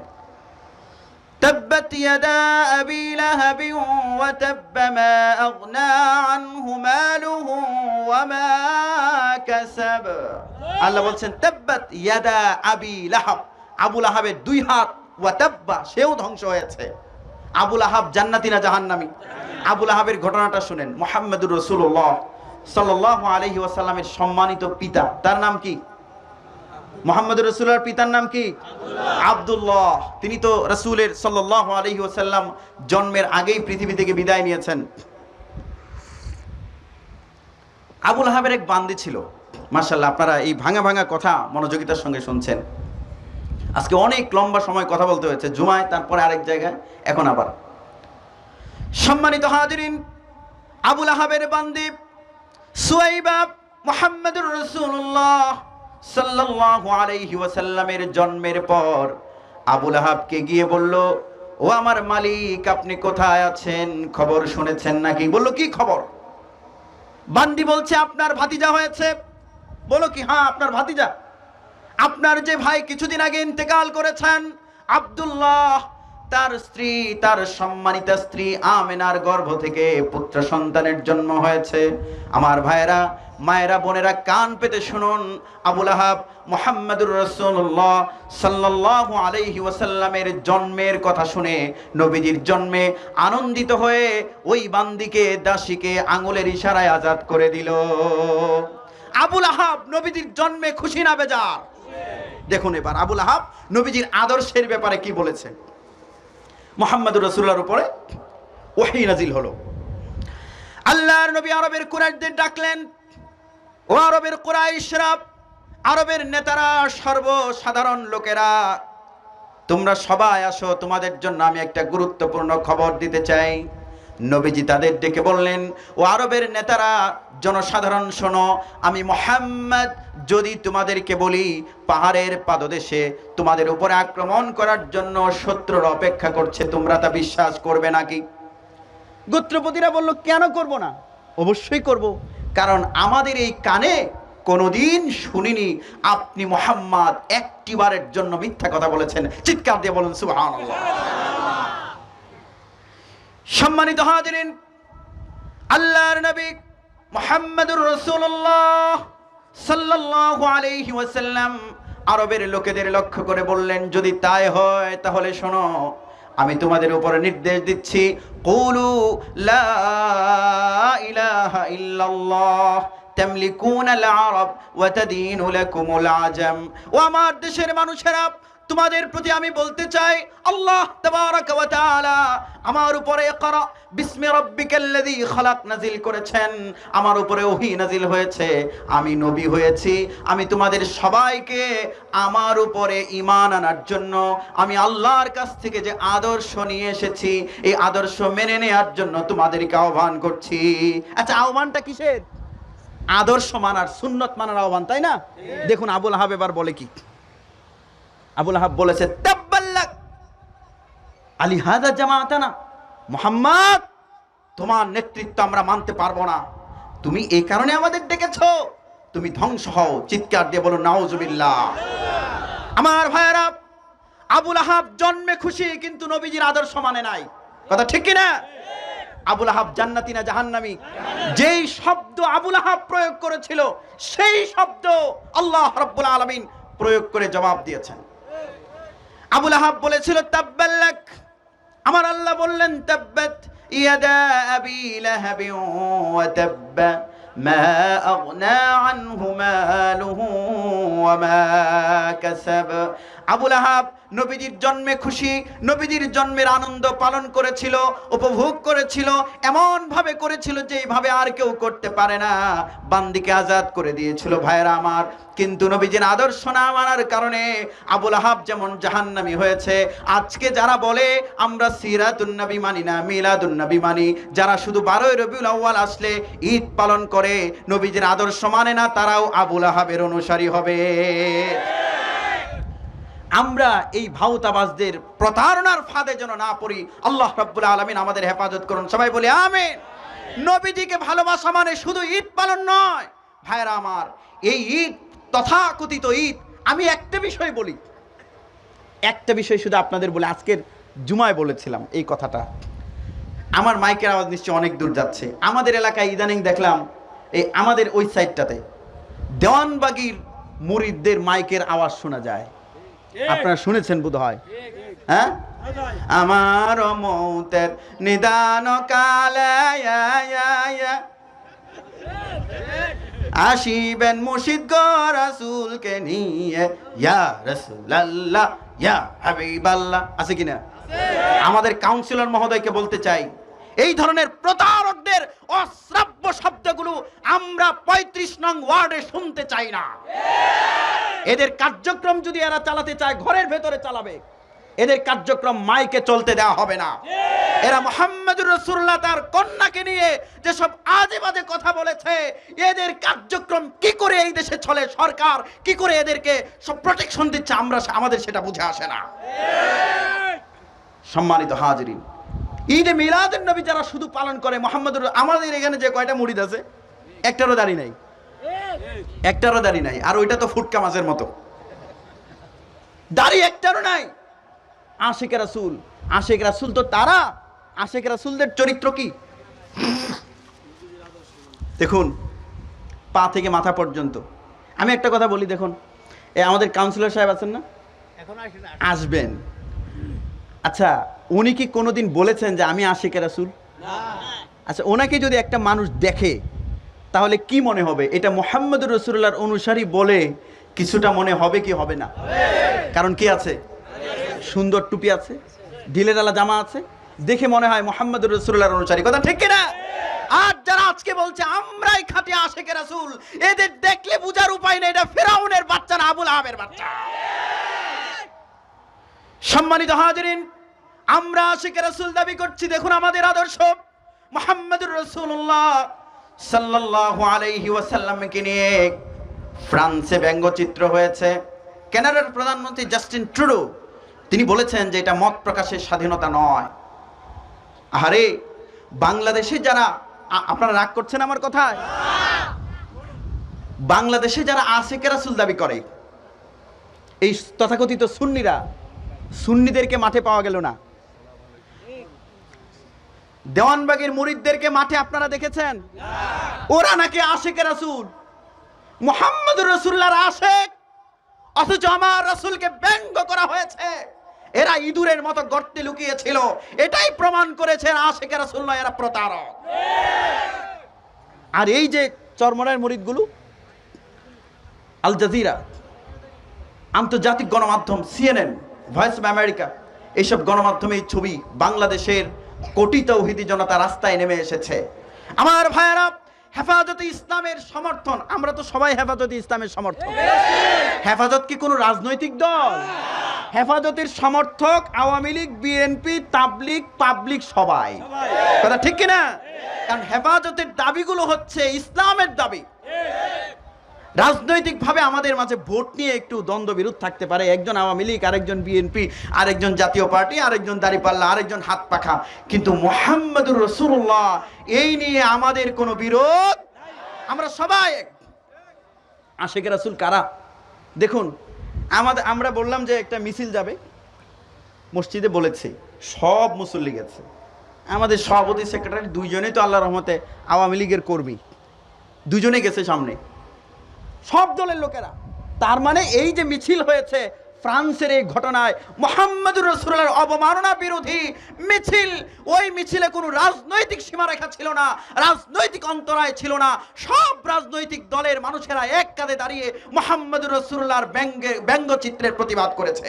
তাব্বাত ইয়াদা আবি লাহাবি ওয়া তাব্বা মা আগনা আনহু মালুহু ওয়া মা কাসাব। আল্লাহ বলছেন তাব্বাত ইয়াদা আবি লাহাব, আবুল আহাবের দুই হাত, ওয়া তাব্বা, সেও ধ্বংস হয়েছে। আবুল আহাব জান্নাতি না জাহান্নামী? আবুল আহাবের ঘটনাটা শুনেন। মুহাম্মদুর রাসূলুল্লাহ সাল্লাল্লাহু আলাইহি ওয়াসাল্লামের সম্মানিত পিতা, তার নাম কি? মুহাম্মদুর রাসূলুল্লাহর পিতার নাম কি? আব্দুল্লাহ। তিনি তো রাসূলের সাল্লাল্লাহু আলাইহি ওয়াসাল্লাম জন্মের আগেই পৃথিবী থেকে বিদায় নিয়েছেন। আবুল আহাবের এক বান্দি ছিল, মাশাআল্লাহ আপনারা এই ভাঙা ভাঙা কথা মনোযোগিতার সঙ্গে শুনছেন। আজকে অনেক লম্বা সময় কথা বলতে হয়েছে, জুমায়, তারপরে আরেক জায়গায়, এখন আবার। সম্মানিত হাজিরিন, আবুল আহাবের বান্দি সুয়াইবা মুহাম্মদুর রাসূলুল্লাহ সাল্লাল্লাহু আলাইহি ওয়াসাল্লামের জন্মের পর আবুল আহাবকে গিয়ে বলল, ও আমার মালিক, আপনি কোথায় আছেন? খবর শুনেছেন নাকি? বলল, কি খবর? বান্দি বলছে, আপনার ভাতিজা হয়েছে। বলো কি? হ্যাঁ, আপনার ভাতিজা। আপনার যে ভাই কিছুদিন আগে ইন্তেকাল করেছেন আব্দুল্লাহ, তার স্ত্রী, তার সম্মানিতা স্ত্রী আমেনার গর্ভ থেকে পুত্র সন্তানের জন্ম হয়েছে। আমার ভাইয়েরা, মায়েরা, বোনেরা, কান পেতে শুনুন। আবুল আহাব মুহাম্মদুর রাসূলুল্লাহ সাল্লাল্লাহু আলাইহি ওয়াসাল্লামের জন্মের কথা শুনে, নবীজির জন্মে আনন্দিত হয়ে ওই বান্দিকে, দাসীকে আঙ্গুলের ইশারায় আজাদ করে দিল। আবুল আহাব নবীজির জন্মে খুশি না বেজার? দেখুন এবার আবুল আহাব নবীজির আদর্শের ব্যাপারে কি বলেছে। মুহাম্মদুর রাসূলুল্লাহর উপরে ওহী নাজিল হলো। আল্লাহর নবী আরবের কুরাইশদের ডাকলেন, ও আরবের কুরাইশরা, আরবের নেতারা, সর্বসাধারণ লোকেরা, তোমরা সবাই আসো, তোমাদের জন্য আমি একটা গুরুত্বপূর্ণ খবর দিতে চাই। নবীজি তাদের ডেকে বললেন, ও আরবের নেতারা, জনসাধারণ শোনো, আমি মুহাম্মদ যদি তোমাদেরকে বলি পাহাড়ের পাদদেশে তোমাদের উপরে আক্রমণ করার জন্য শত্রুরা অপেক্ষা করছে, তোমরা তা বিশ্বাস করবে নাকি? গোত্রপতিরা বলল, কেন করব না? অবশ্যই করব, কারণ আমাদের এই কানে কোনোদিন শুনিনি আপনি মুহাম্মদ একটিবারের জন্য মিথ্যা কথা বলেছেন। চিৎকার দিয়ে বলুন সুবহানাল্লাহ। সম্মানিত হাজিরিন, আল্লাহর নবী মুহাম্মদুর রাসূলুল্লাহ সাল্লাল্লাহু আলাইহি ওয়াসাল্লাম আরবের লোকেদের লক্ষ্য করে বললেন, যদি তাই হয় তাহলে শোনো, আমি তোমাদের উপরে নির্দেশ দিচ্ছি, কুলু লা ইলাহা ইল্লাল্লাহ তামলিকুনাল আরব ওয়া তাদিনু লাকুমুল আজম। ও আমার দেশের মানুষেরা, তোমাদের প্রতি আমি বলতে চাই, আল্লাহ তাবারাকা ওয়া তাআলা আমার উপরে ইকরা বিসমি রাব্বিকাল্লাযী খালাক নাজিল করেছেন, আমার উপরে ওহী নাজিল হয়েছে, আমি নবী হয়েছি, আমি তোমাদের সবাইকে আমার উপরে ঈমান আনার জন্য, আমি আল্লাহর কাছ থেকে যে আদর্শ নিয়ে এসেছি, এই আদর্শ মেনে নেওয়ার জন্য তোমাদেরকে আহ্বান করছি। আচ্ছা, আহ্বানটা কিসের? আদর্শ মানার, সুন্নত মানার আহ্বান, তাই না? দেখুন আবুল আহাব এবার বলে কি। আবুল আহাব বলেছে, তাব্বাল্লাক আলি হাযা জামাআতানা, মুহাম্মদ তোমার নেতৃত্ব আমরা মানতে পারবো না, তুমি এই কারণে আমাদের ডেকেছো, তুমি ধ্বংস হও। চিৎকার দিয়ে বলো নাউজুবিল্লাহ। আমার ভাইয়েরা, আবুল আহাব জন্মে খুশি, কিন্তু নবীজির আদর্শ মানে নাই। কথা ঠিক কি না? আবুল আহাব জান্নাতি না জাহান্নামী? যেই শব্দ আবুল আহাব প্রয়োগ করেছিল, সেই শব্দ আল্লাহ রাব্বুল আলামিন প্রয়োগ করে জবাব দিয়েছেন। আবুল আহাব বলেছিল তাব্বাল্লাক, আমার আল্লাহ বললেন তাব্বাত ইয়াদা আবি লাহাবি ওয়া তাব্বা মা আগনা আনহু মালুহু ওয়া মা কাসাব। আবুল আহাব নবীজির জন্মে খুশি, নবীজির জন্মের আনন্দ পালন করেছিল, উপভোগ করেছিল, এমন ভাবে করেছিল যেইভাবে আর কেউ করতে পারে না। বান্দিকে আজাদ করে দিয়েছিল ভাইরা আমার। কিন্তু নবীজির আদর্শ না মানার কারণে আবুল আহাব যেমন জাহান্নামী হয়েছে। আজকে যারা বলে আমরা সিরাতুন নবী মানি না, মিলাদুন নবী মানি, যারা শুধু 12ই রবিউল আউয়াল আসলে ঈদ পালন করে, নবীজির আদর্শ মানে না, তারাও আবুল আহাবের অনুসারী হবে। আমরা এই ভাউতাবাজদের প্রতারণার ফাঁদে যেন না পড়ি। আল্লাহ রাব্বুল আলামিন আমাদের হেফাজত করুন। সবাই বলি আমিন। নবীজিকে ভালোবাসা মানে শুধু ঈদ পালন নয় ভাইরা আমার। এই ঈদ, তথাকথিত ঈদ, আমি একটা বিষয় বলি, একটা বিষয় শুধু আপনাদের বলে, আজকের জুমায় বলেছিলাম এই কথাটা। আমার মাইকের আওয়াজ নিশ্চয়ই অনেক দূর যাচ্ছে। আমাদের এলাকায় ইদানিং দেখলাম, এই আমাদের ওই সাইডটাতে দেওয়ানবাগির মুরিদদের মাইকের আওয়াজ শোনা যায়। আপনারা শুনেছেন বোধ হয়, হ্যাঁ? আমার মৌতের নিদান কালে আসিবেন মুর্শিদ গো রাসূলকে নিয়ে, ইয়া রাসূলুল্লাহ ইয়া হাবিবাল্লাহ, আছে কিনা? আমাদের কাউন্সিলর মহোদয়কে বলতে চাই, এই ধরনের প্রতারকদের অশ্রাব্য শব্দগুলো আমরা ৩৫ নং ওয়ার্ডে শুনতে চাই না। এদের কার্যক্রম যদি এরা চালাতে চায় ঘরের ভেতরে চালাবে, এদের কার্যক্রম মাইকে চলতে দেওয়া হবে না। এরা মুহাম্মদুর রাসূলুল্লাহ তার কন্যাকে নিয়ে যেসব আজে বাজে কথা বলেছে, এদের কার্যক্রম কি করে এই দেশে চলে, সরকার কি করে এদেরকে সব প্রোটেকশন দিচ্ছে, আমাদের সেটা বুঝে আসে না। সম্মানিত হাজিরিন, ঈদে মিলাদুন নবী যারা শুধু পালন করে মুহাম্মদুর, আমাদের এখানে যে কয়টা মুরিদ আছে একটারও দাড়ি নাই, একটারও দাড়ি নাই, আর ওইটা তো ফুটকা মাছের মতো, দাড়ি একটারও নাই। আশিক রাসূল, আশিক রাসূল তো তারা, আশিক রাসূলদের চরিত্র কি দেখুন, পা থেকে মাথা পর্যন্ত। আমি একটা কথা বলি, দেখুন আমাদের কাউন্সিলর সাহেব আছেন না, আসবেন, আচ্ছা উনি কি কোনোদিন বলেছেন যে আমি আশিক রাসূল? আচ্ছা ওনাকে যদি একটা মানুষ দেখে তাহলে কি মনে হবে? এটা মুহাম্মদুর রাসূলুল্লাহর অনুসারী বলে কিছুটা মনে হবে কি হবে না? কারণ কি আছে, সুন্দর টুপি আছে, ঢিলেঢালা জামা আছে, দেখে মনে হয় মুহাম্মদুর রাসূলুল্লাহর অনুসারী। কথা ঠিক কিনা? আর যারা আজকে বলছে আমরাই খাঁটি আশিক রাসূল, এদের দেখলে বুঝার উপায় নেই এটা ফিরাউনের বাচ্চা না আবুল আহাবের বাচ্চা। সম্মানিত হাজিরিন, আমরা আশিক রাসূল দাবি করছি। দেখুন আমাদের আদর্শ মুহাম্মদুর রাসূলুল্লাহ সাল্লাল্লাহু আলাইহি ওয়াসাল্লামকে নিয়ে ফ্রান্সে ব্যঙ্গচিত্র হয়েছে। কানাডার প্রধানমন্ত্রী জাস্টিন ট্রুডো তিনি বলেছেন যে এটা মত প্রকাশের স্বাধীনতা নয়। আরে বাংলাদেশে যারা, আপনারা রাগ করছেন আমার কথায়, বাংলাদেশে যারা আশিক রাসূল দাবি করে, এই তথাকথিত সুন্নিরা, সুন্নিদেরকে মাঠে পাওয়া গেল না। দেওয়ানবাগের মুরিদদেরকে মাঠে আপনারা দেখেছেন? ওরা নাকি আশিক রাসূল, মুহাম্মদুর রাসূলুল্লাহর আশিক, অথচ আমার রাসূলকে ব্যঙ্গ করা হয়েছে। এরা ইঁদুরের মতো গর্তে লুকিয়েছিল, এটাই প্রমাণ করেছে আশিক রাসূল নয়, এরা প্রতারক। আর এই যে চরমনায়ের মুরিদগুলো, আল জাজিরা, আন্তর্জাতিক গণমাধ্যম, CNN, ভয়েস অফ আমেরিকা, এইসব গণমাধ্যমে এই ছবি, বাংলাদেশের কোটি তৌহিদি জনতা রাস্তায় নেমে এসেছে। আমার ভাইয়েরা, হেফাজতে ইসলামের সমর্থন, আমরা তো সবাই হেফাজতে ইসলামের সমর্থক। হেফাজত কি কোনো রাজনৈতিক দল? হেফাজতের সমর্থক আওয়ামী লীগ, বিএনপি, তাবলিগ, পাবলিক সবাই। কথা ঠিক কিনা? কারণ হেফাজতের দাবিগুলো হচ্ছে ইসলামের দাবি। রাজনৈতিকভাবে আমাদের মাঝে ভোট নিয়ে একটু দ্বন্দ্ব বিরোধ থাকতে পারে, একজন আওয়ামী লীগ, আরেকজন বিএনপি, আরেকজন জাতীয় পার্টি, আরেকজন দাঁড়িপাল্লা, আরেকজন হাত পাখা, কিন্তু মুহাম্মদুর রাসূলুল্লাহ এই নিয়ে আমাদের কোনো বিরোধ। আমরা সবাই আশিক রাসূল কারা দেখুন। আমরা বললাম যে একটা মিছিল যাবে, মসজিদে বলেছে সব মুসল্লি গেছে, আমাদের সভাপতি সেক্রেটারি দুইজনেই তো আল্লাহর রহমতে আওয়ামী লীগের কর্মী, দুজনে গেছে সামনে, সব দলের লোকেরা। তার মানে এই যে মিছিল হয়েছে ফ্রান্সের এই ঘটনায়, মুহাম্মদুর রাসূলুল্লাহর অবমাননা বিরোধী মিছিল, ওই মিছিলে কোনো রাজনৈতিক সীমারেখা ছিল না, রাজনৈতিক অন্তরায় ছিল না। সব রাজনৈতিক দলের মানুষেরা এক কাঁধে দাঁড়িয়ে মুহাম্মদুর রাসূলুল্লাহর ব্যঙ্গচিত্রের প্রতিবাদ করেছে।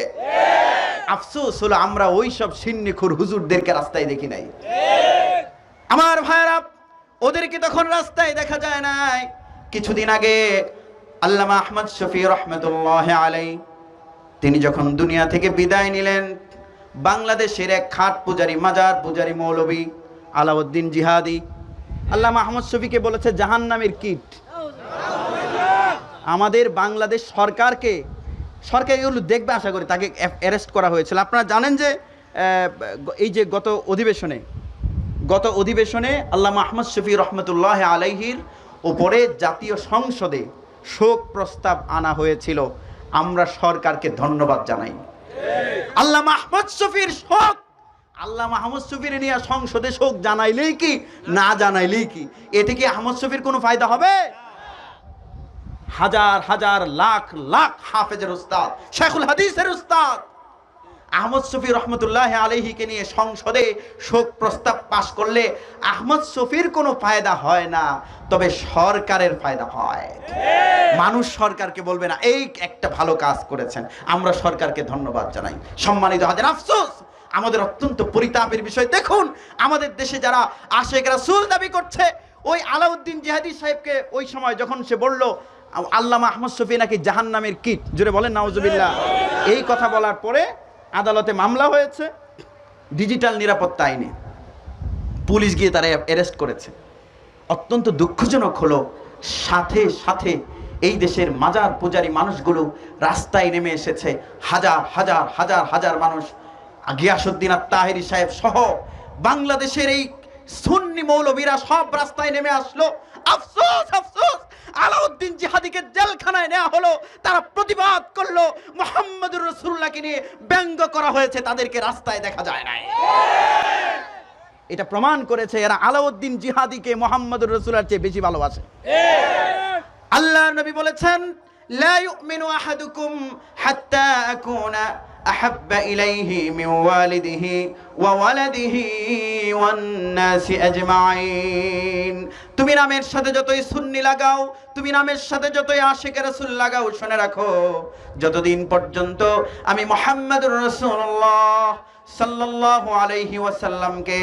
আফসোস হলো আমরা ওই সব সিন্নিখুর হুজুরদেরকে রাস্তায় দেখি নাই। আমার ভাইয়েরা, ওদেরকে তখন রাস্তায় দেখা যায় নাই। কিছুদিন আগে আল্লামা আহমদ শফি রহমতুল্লাহ আলাইহি তিনি যখন দুনিয়া থেকে বিদায় নিলেন, বাংলাদেশের এক খাট পূজারী, মাজার পূজারী মৌলবী আলাউদ্দিন জিহাদি আল্লামা আহমদ শফিকে বলেছে জাহান্নামের কীট। আমাদের বাংলাদেশ সরকারকে, সরকার এগুলো দেখবে আশা করি, তাকে অ্যারেস্ট করা হয়েছিল। আপনারা জানেন যে এই যে গত অধিবেশনে আল্লামা আহমদ শফি রহমতুল্লাহ আলাইহির ওপরে জাতীয় সংসদে শোক প্রস্তাব আনা হয়েছিল। আমরা সরকারকে ধন্যবাদ জানাই। আল্লামা আহমদ শফির শোক, আল্লামা আহমদ শফির নিয়ে সংসদে শোক জানাইলেই কি না জানাইলেই কি, এতে কি আহমদ শফির কোনো ফায়দা হবে? হাজার হাজার লাখ লাখ হাফেজের উস্তাদ, শেখুল হাদিসের উস্তাদ আহমদ শফি রহমতুল্লাহ আলাইহিকে নিয়ে সংসদে শোক প্রস্তাব পাশ করলে আহমদ শফির কোনো ফায়দা হয় না, তবে সরকারের ফায়দা হয়। মানুষ সরকারকে বলবে না এই একটা ভালো কাজ করেছেন, আমরা সরকারকে ধন্যবাদ জানাই। সম্মানিত হাজির, আফসোস আমাদের অত্যন্ত পরিতাপের বিষয়। দেখুন আমাদের দেশে যারা আশেক রাসূল দাবি করছে, ওই আলাউদ্দিন জিহাদি সাহেবকে ওই সময় যখন সে বলল আল্লামা আহমদ শফি নাকি জাহান্নামের কীট, জোরে বলেন নাউজুবিল্লাহ, এই কথা বলার পরে আদালতে মামলা হয়েছে ডিজিটাল নিরাপত্তা আইনে, পুলিশ গিয়ে তারা অ্যারেস্ট করেছে। অত্যন্ত দুঃখজনক হলো সাথে সাথে এই দেশের মাজার পূজারী মানুষগুলো রাস্তায় নেমে এসেছে, হাজার হাজার হাজার হাজার মানুষ। গিয়াসউদ্দিন আত-তাহেরি সাহেব সহ বাংলাদেশের এই সুন্নি মৌলবীরা সব রাস্তায় নেমে আসলো। আফসোস আফসোস, আলাউদ্দিন জিহাদিকে জেলখানায় নেওয়া হলো, তারা প্রতিবাদ করলো, মুহাম্মদুর রাসূলুল্লাহকে নিয়ে ব্যঙ্গ করা হয়েছে, তাদেরকে রাস্তায় দেখা যায় নাই। এটা প্রমাণ করেছে এরা আলাউদ্দিন জিহাদিকে মুহাম্মদুর রাসূলের চেয়ে বেশি ভালোবাসে। আল্লাহর নবী বলেছেন, লা ইউমিনু আহাদুকুম হাত্তা আকুনা আহাব্বা ইলাইহি মিন ওয়ালিদিহি ওয়া ওয়ালাদিহি ওয়ান নাসি আজমাইন। তুমি নামের সাথে যতই সুন্নি লাগাও, তুমি নামের সাথে যতই আশিক রাসূল লাগাও, শুনে রাখো যতদিন পর্যন্ত আমি মুহাম্মদুর রাসূলুল্লাহ সাল্লাল্লাহু আলাইহি ওয়াসাল্লামকে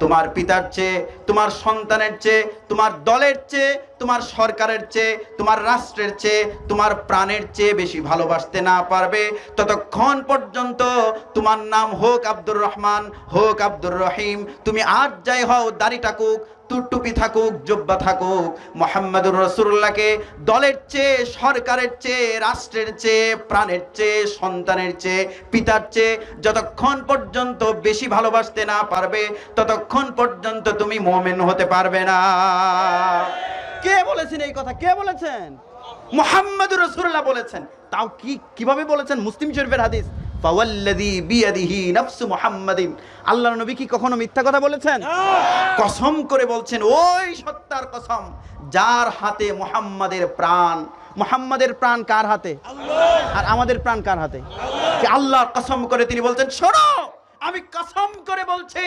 তোমার পিতার চেয়ে, তোমার সন্তানের চেয়ে, তোমার দলের চেয়ে, তোমার সরকারের চেয়ে, তোমার রাষ্ট্রের চেয়ে, তোমার প্রাণের চেয়ে বেশি ভালোবাসতে না পারবে, ততক্ষণ পর্যন্ত তোমার নাম হোক আব্দুর রহমান, হোক আব্দুর রহিম, তুমি আর যাই হও, দাড়ি থাকুক, টুপি থাকুক, জুব্বা থাকুক, মুহাম্মদুর রাসূলুল্লাহকে দলের চেয়ে, সরকারের চেয়ে, রাষ্ট্রের চেয়ে, প্রাণের চেয়ে, সন্তানের চেয়ে, পিতার চেয়ে যতক্ষণ পর্যন্ত বেশি ভালোবাসতে না পারবে, ততক্ষণ পর্যন্ত তুমি মুমিন হতে পারবে না। কে বলেছেন এই কথা? কে বলেছেন? মুহাম্মদুর রাসূলুল্লাহ বলেছেন। তাও কিভাবে বলেছেন? মুসলিম শরীফের হাদিস, ফাওয়াল্লাযী বিয়াদিহি নাফসু মুহাম্মাদিন। আল্লাহর নবী কি কখনো মিথ্যা কথা বলেছেন? কসম করে বলছেন, ওই সত্তার কসম যার হাতে মুহাম্মাদের প্রাণ। মুহাম্মাদের প্রাণ কার হাতে? আল্লাহ। আর আমাদের প্রাণ কার হাতে? আল্লাহ। আল্লাহর কসম করে তিনি বলছেন, শোনো আমি কসম করে বলছি,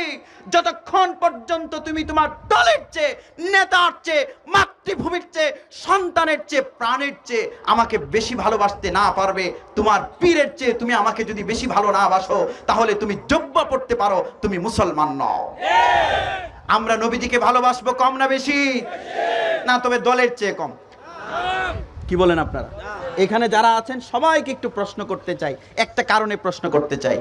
যতক্ষণ পর্যন্ত তুমি তোমার দলের চেয়ে, নেতার চেয়ে, মাতৃভূমির চেয়ে, সন্তানের চেয়ে, প্রাণের চেয়ে আমাকে বেশি ভালোবাসতে না পারবে, তোমার পীরের চেয়ে তুমি আমাকে যদি বেশি ভালো না বাসো, তাহলে তুমি জুব্বা পড়তে পারো, তুমি মুসলমান নও। আমরা নবীজিকে ভালোবাসবো কম না বেশি? না, তবে দলের চেয়ে কম। কি বলেন আপনারা? এখানে যারা আছেন সবাইকে একটু প্রশ্ন করতে চাই, একটা কারণে প্রশ্ন করতে চাই।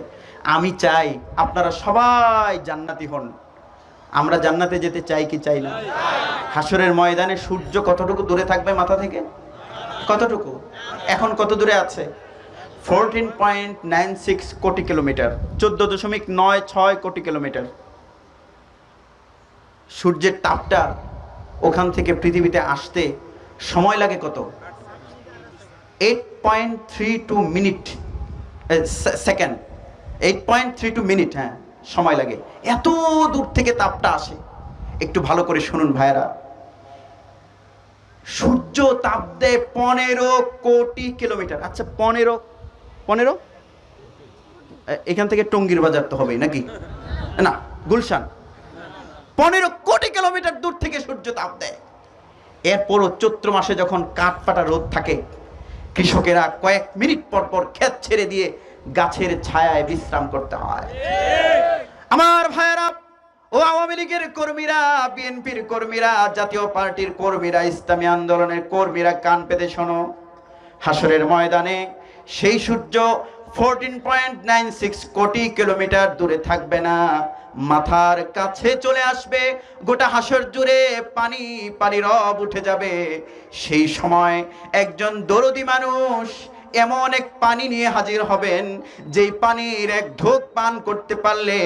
আমি চাই আপনারা সবাই জান্নাতি হন। আমরা জান্নাতে যেতে চাই কি চাই না? হাসরের ময়দানে সূর্য কতটুকু দূরে থাকবে মাথা থেকে? কতটুকু? এখন কত দূরে আছে? 14.96 কোটি কিলোমিটার, 14.96 কোটি কিলোমিটার। সূর্যের তাপটা ওখান থেকে পৃথিবীতে আসতে সময় লাগে কত? 8.32 মিনিট সেকেন্ড, 8.32 মিনিট, হ্যাঁ সময় লাগে। এত দূর থেকে তাপটা আসে। একটু ভালো করে শুনুন ভাইরা, সূর্য তাপ দেয় 15 কোটি কিলোমিটার। আচ্ছা 15 এখান থেকে টঙ্গীর বাজার তো হবেই নাকি? না, গুলশান। 15 কোটি কিলোমিটার দূর থেকে সূর্য তাপ দেয়। এরপরও চৈত্র মাসে যখন কাঠফাটা রোদ থাকে, কৃষকেরা কয়েক মিনিট পর পর ক্ষেত ছেড়ে দিয়ে গাছের ছায়ায় বিশ্রাম করতে হয়। আমার ভাইয়েরা, ও আওয়ামী লীগের কর্মীরা, বিএনপির কর্মীরা, জাতীয় পার্টির কর্মীরা, ইসলামী আন্দোলনের কর্মীরা, কান পেতে শোনো। হাসরের ময়দানে সেই সূর্য 14.96 কোটি কিলোমিটার দূরে থাকবে না, মাথার কাছে চলে আসবে। গোটা হাসর জুড়ে পানি পানি রব উঠে যাবে। সেই সময় একজন দরদি মানুষ এমন এক পানি নিয়ে হাজির হবেন, যেই পানির এক ঢোক পান করতে পারলে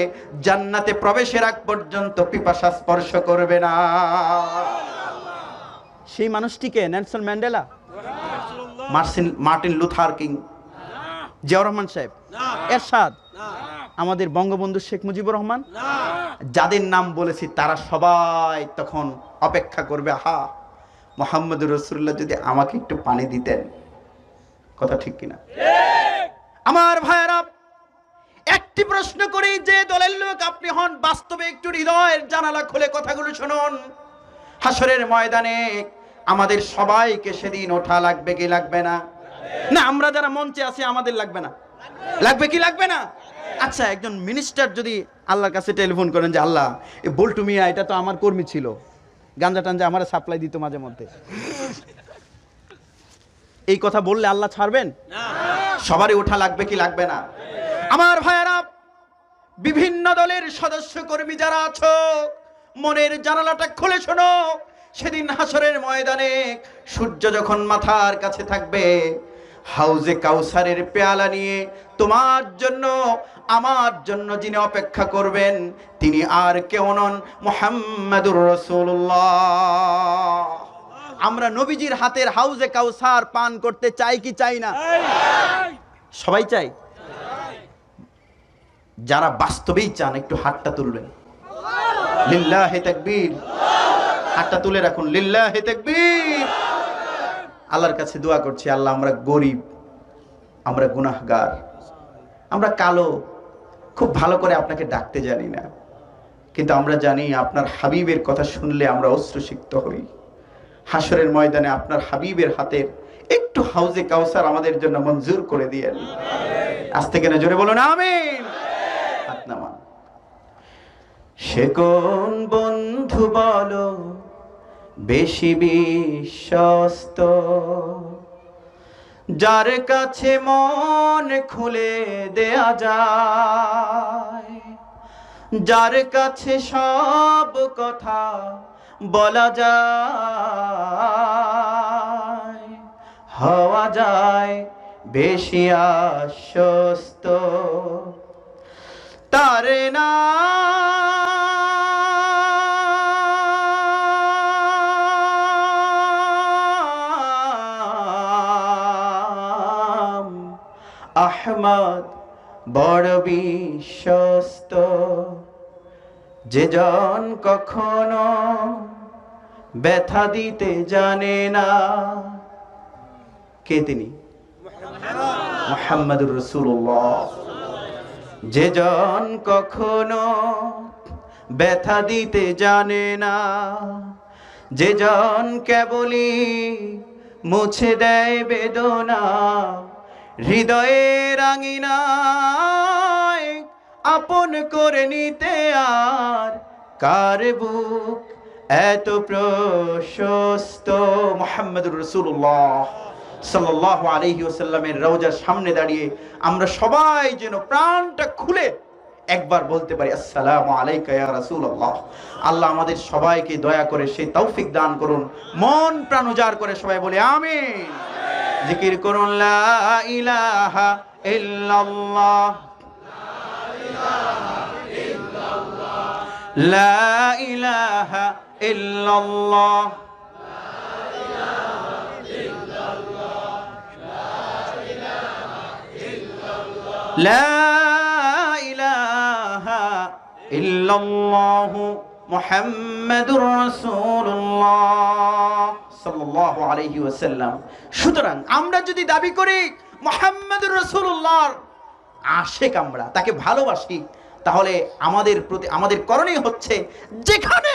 জান্নাতে প্রবেশের আগ পর্যন্ত পিপাসা স্পর্শ করবে না। সেই মানুষটিকে Nelson Mandela, Martin Luther king, Ziaur Rahman সাহেব, এরশাদ, আমাদের বঙ্গবন্ধু শেখ মুজিবুর রহমান, যাদের নাম বলেছি তারা সবাই তখন অপেক্ষা করবে, হা মুহাম্মদুর রাসূলুল্লাহ যদি আমাকে একটু পানি দিতেন। কথা ঠিক কিনা? আমার ভাইয়েরা, একটি প্রশ্ন করি, যে দলের লোক আপনি হন, বাস্তবে একটু হৃদয়ের জানালা খুলে কথাগুলো শুনুন। হাসরের ময়দানে আমাদের সবাইকে সেদিন ওঠা লাগবে কি লাগবে না? না, আমরা যারা মঞ্চে আছি আমাদের লাগবে না? লাগবে কি লাগবে না? আচ্ছা, একজন মিনিস্টার যদি আল্লাহর কাছে টেলিফোন করেন যে আল্লাহ, এ বল্টু মিয়া এটা তো আমার কর্মী ছিল, গাঞ্জা টাঞ্জা আমার সাপ্লাই দিত মাঝে মধ্যে, এই কথা বললে আল্লাহ ছাড়বেন? সবারই ওঠা লাগবে কি লাগবে না? আমার ভাইয়েরা, বিভিন্ন দলের সদস্য কর্মী যারা আছো, মনের জানালাটা খুলে শোনো। সেদিন হাসরের ময়দানে সূর্য যখন মাথার কাছে থাকবে, হাউজে কাউসারের পেয়ালা নিয়ে তোমার জন্য আমার জন্য যিনি অপেক্ষা করবেন তিনি আর কেউ নন, মুহাম্মাদুর রাসূলুল্লাহ। আমরা নবীজির হাতের হাউজে কাউসার পান করতে চাই কি চাই না? সবাই চাই। যারা বাস্তবেই চান একটু হাতটা তুলবেন, লিল্লাহি তাকবীর। হাতটা তুলে রাখুন, লিল্লাহি তাকবীর। আল্লাহর কাছে দোয়া করছি, আল্লাহ আমরা গরিব, আমরা গুনাহগার, আমরা কালো, খুব ভালো করে আপনাকে ডাকতে জানি না, কিন্তু আমরা জানি আপনার হাবিবের কথা শুনলে আমরা অশ্রুসিক্ত হই। হাসরের ময়দানে আপনার হাবিবের হাতের একটু হাউজে কাউসার আমাদের জন্য মঞ্জুর করে দিয়েন। আজ থেকে না জোরে বলুন আমিন। হাত নামান। সে কোন বন্ধু বলো বেশি বিশ্বস্ত, যার কাছে মন খুলে দেয়া যায়, যার কাছে সব কথা বলা যায়, হওয়া যায় বেশি আশ্বস্ত, তার নাম আহমদ, বড় বিশ্বস্ত। যে জন কখনো ব্যথা দিতে জানে না, কে তিনি? মুহাম্মাদুর রাসূলুল্লাহ। যে জন কখনো ব্যথা দিতে জানে না, যে জন কেবলই মুছে দেয় বেদনা, হৃদয়ের আঙিনায় আপন করে নিতে আর কার বুক এত প্রশস্ত। মুহাম্মাদুর রাসূলুল্লাহ সাল্লাল্লাহু আলাইহি ওয়াসাল্লামের রওজার সামনে দাঁড়িয়ে আমরা সবাই যেন প্রাণটা খুলে একবার বলতে পারি আসসালামু আলাইকা ইয়া রাসূলুল্লাহ। আল্লাহ আমাদের সবাইকে দয়া করে সেই তৌফিক দান করুন। মন প্রাণ উজাড় করে সবাই বলে আমিন। জিকির করুন লা ইলাহা ইল্লাল্লাহ, লা ইলাহা ইল্লাল্লাহ, লা ইলাহা ইল্লাল্লাহু মুহাম্মাদুর রাসূলুল্লাহ সাল্লাল্লাহু আলাইহি ওয়াসাল্লাম। সুতরাং আমরা যদি দাবি করি মুহাম্মাদুর রাসূলুল্লাহর আশিক, আমরা তাকে ভালোবাসি, তাহলে আমাদের প্রতি আমাদের করণীয় হচ্ছে, যেখানে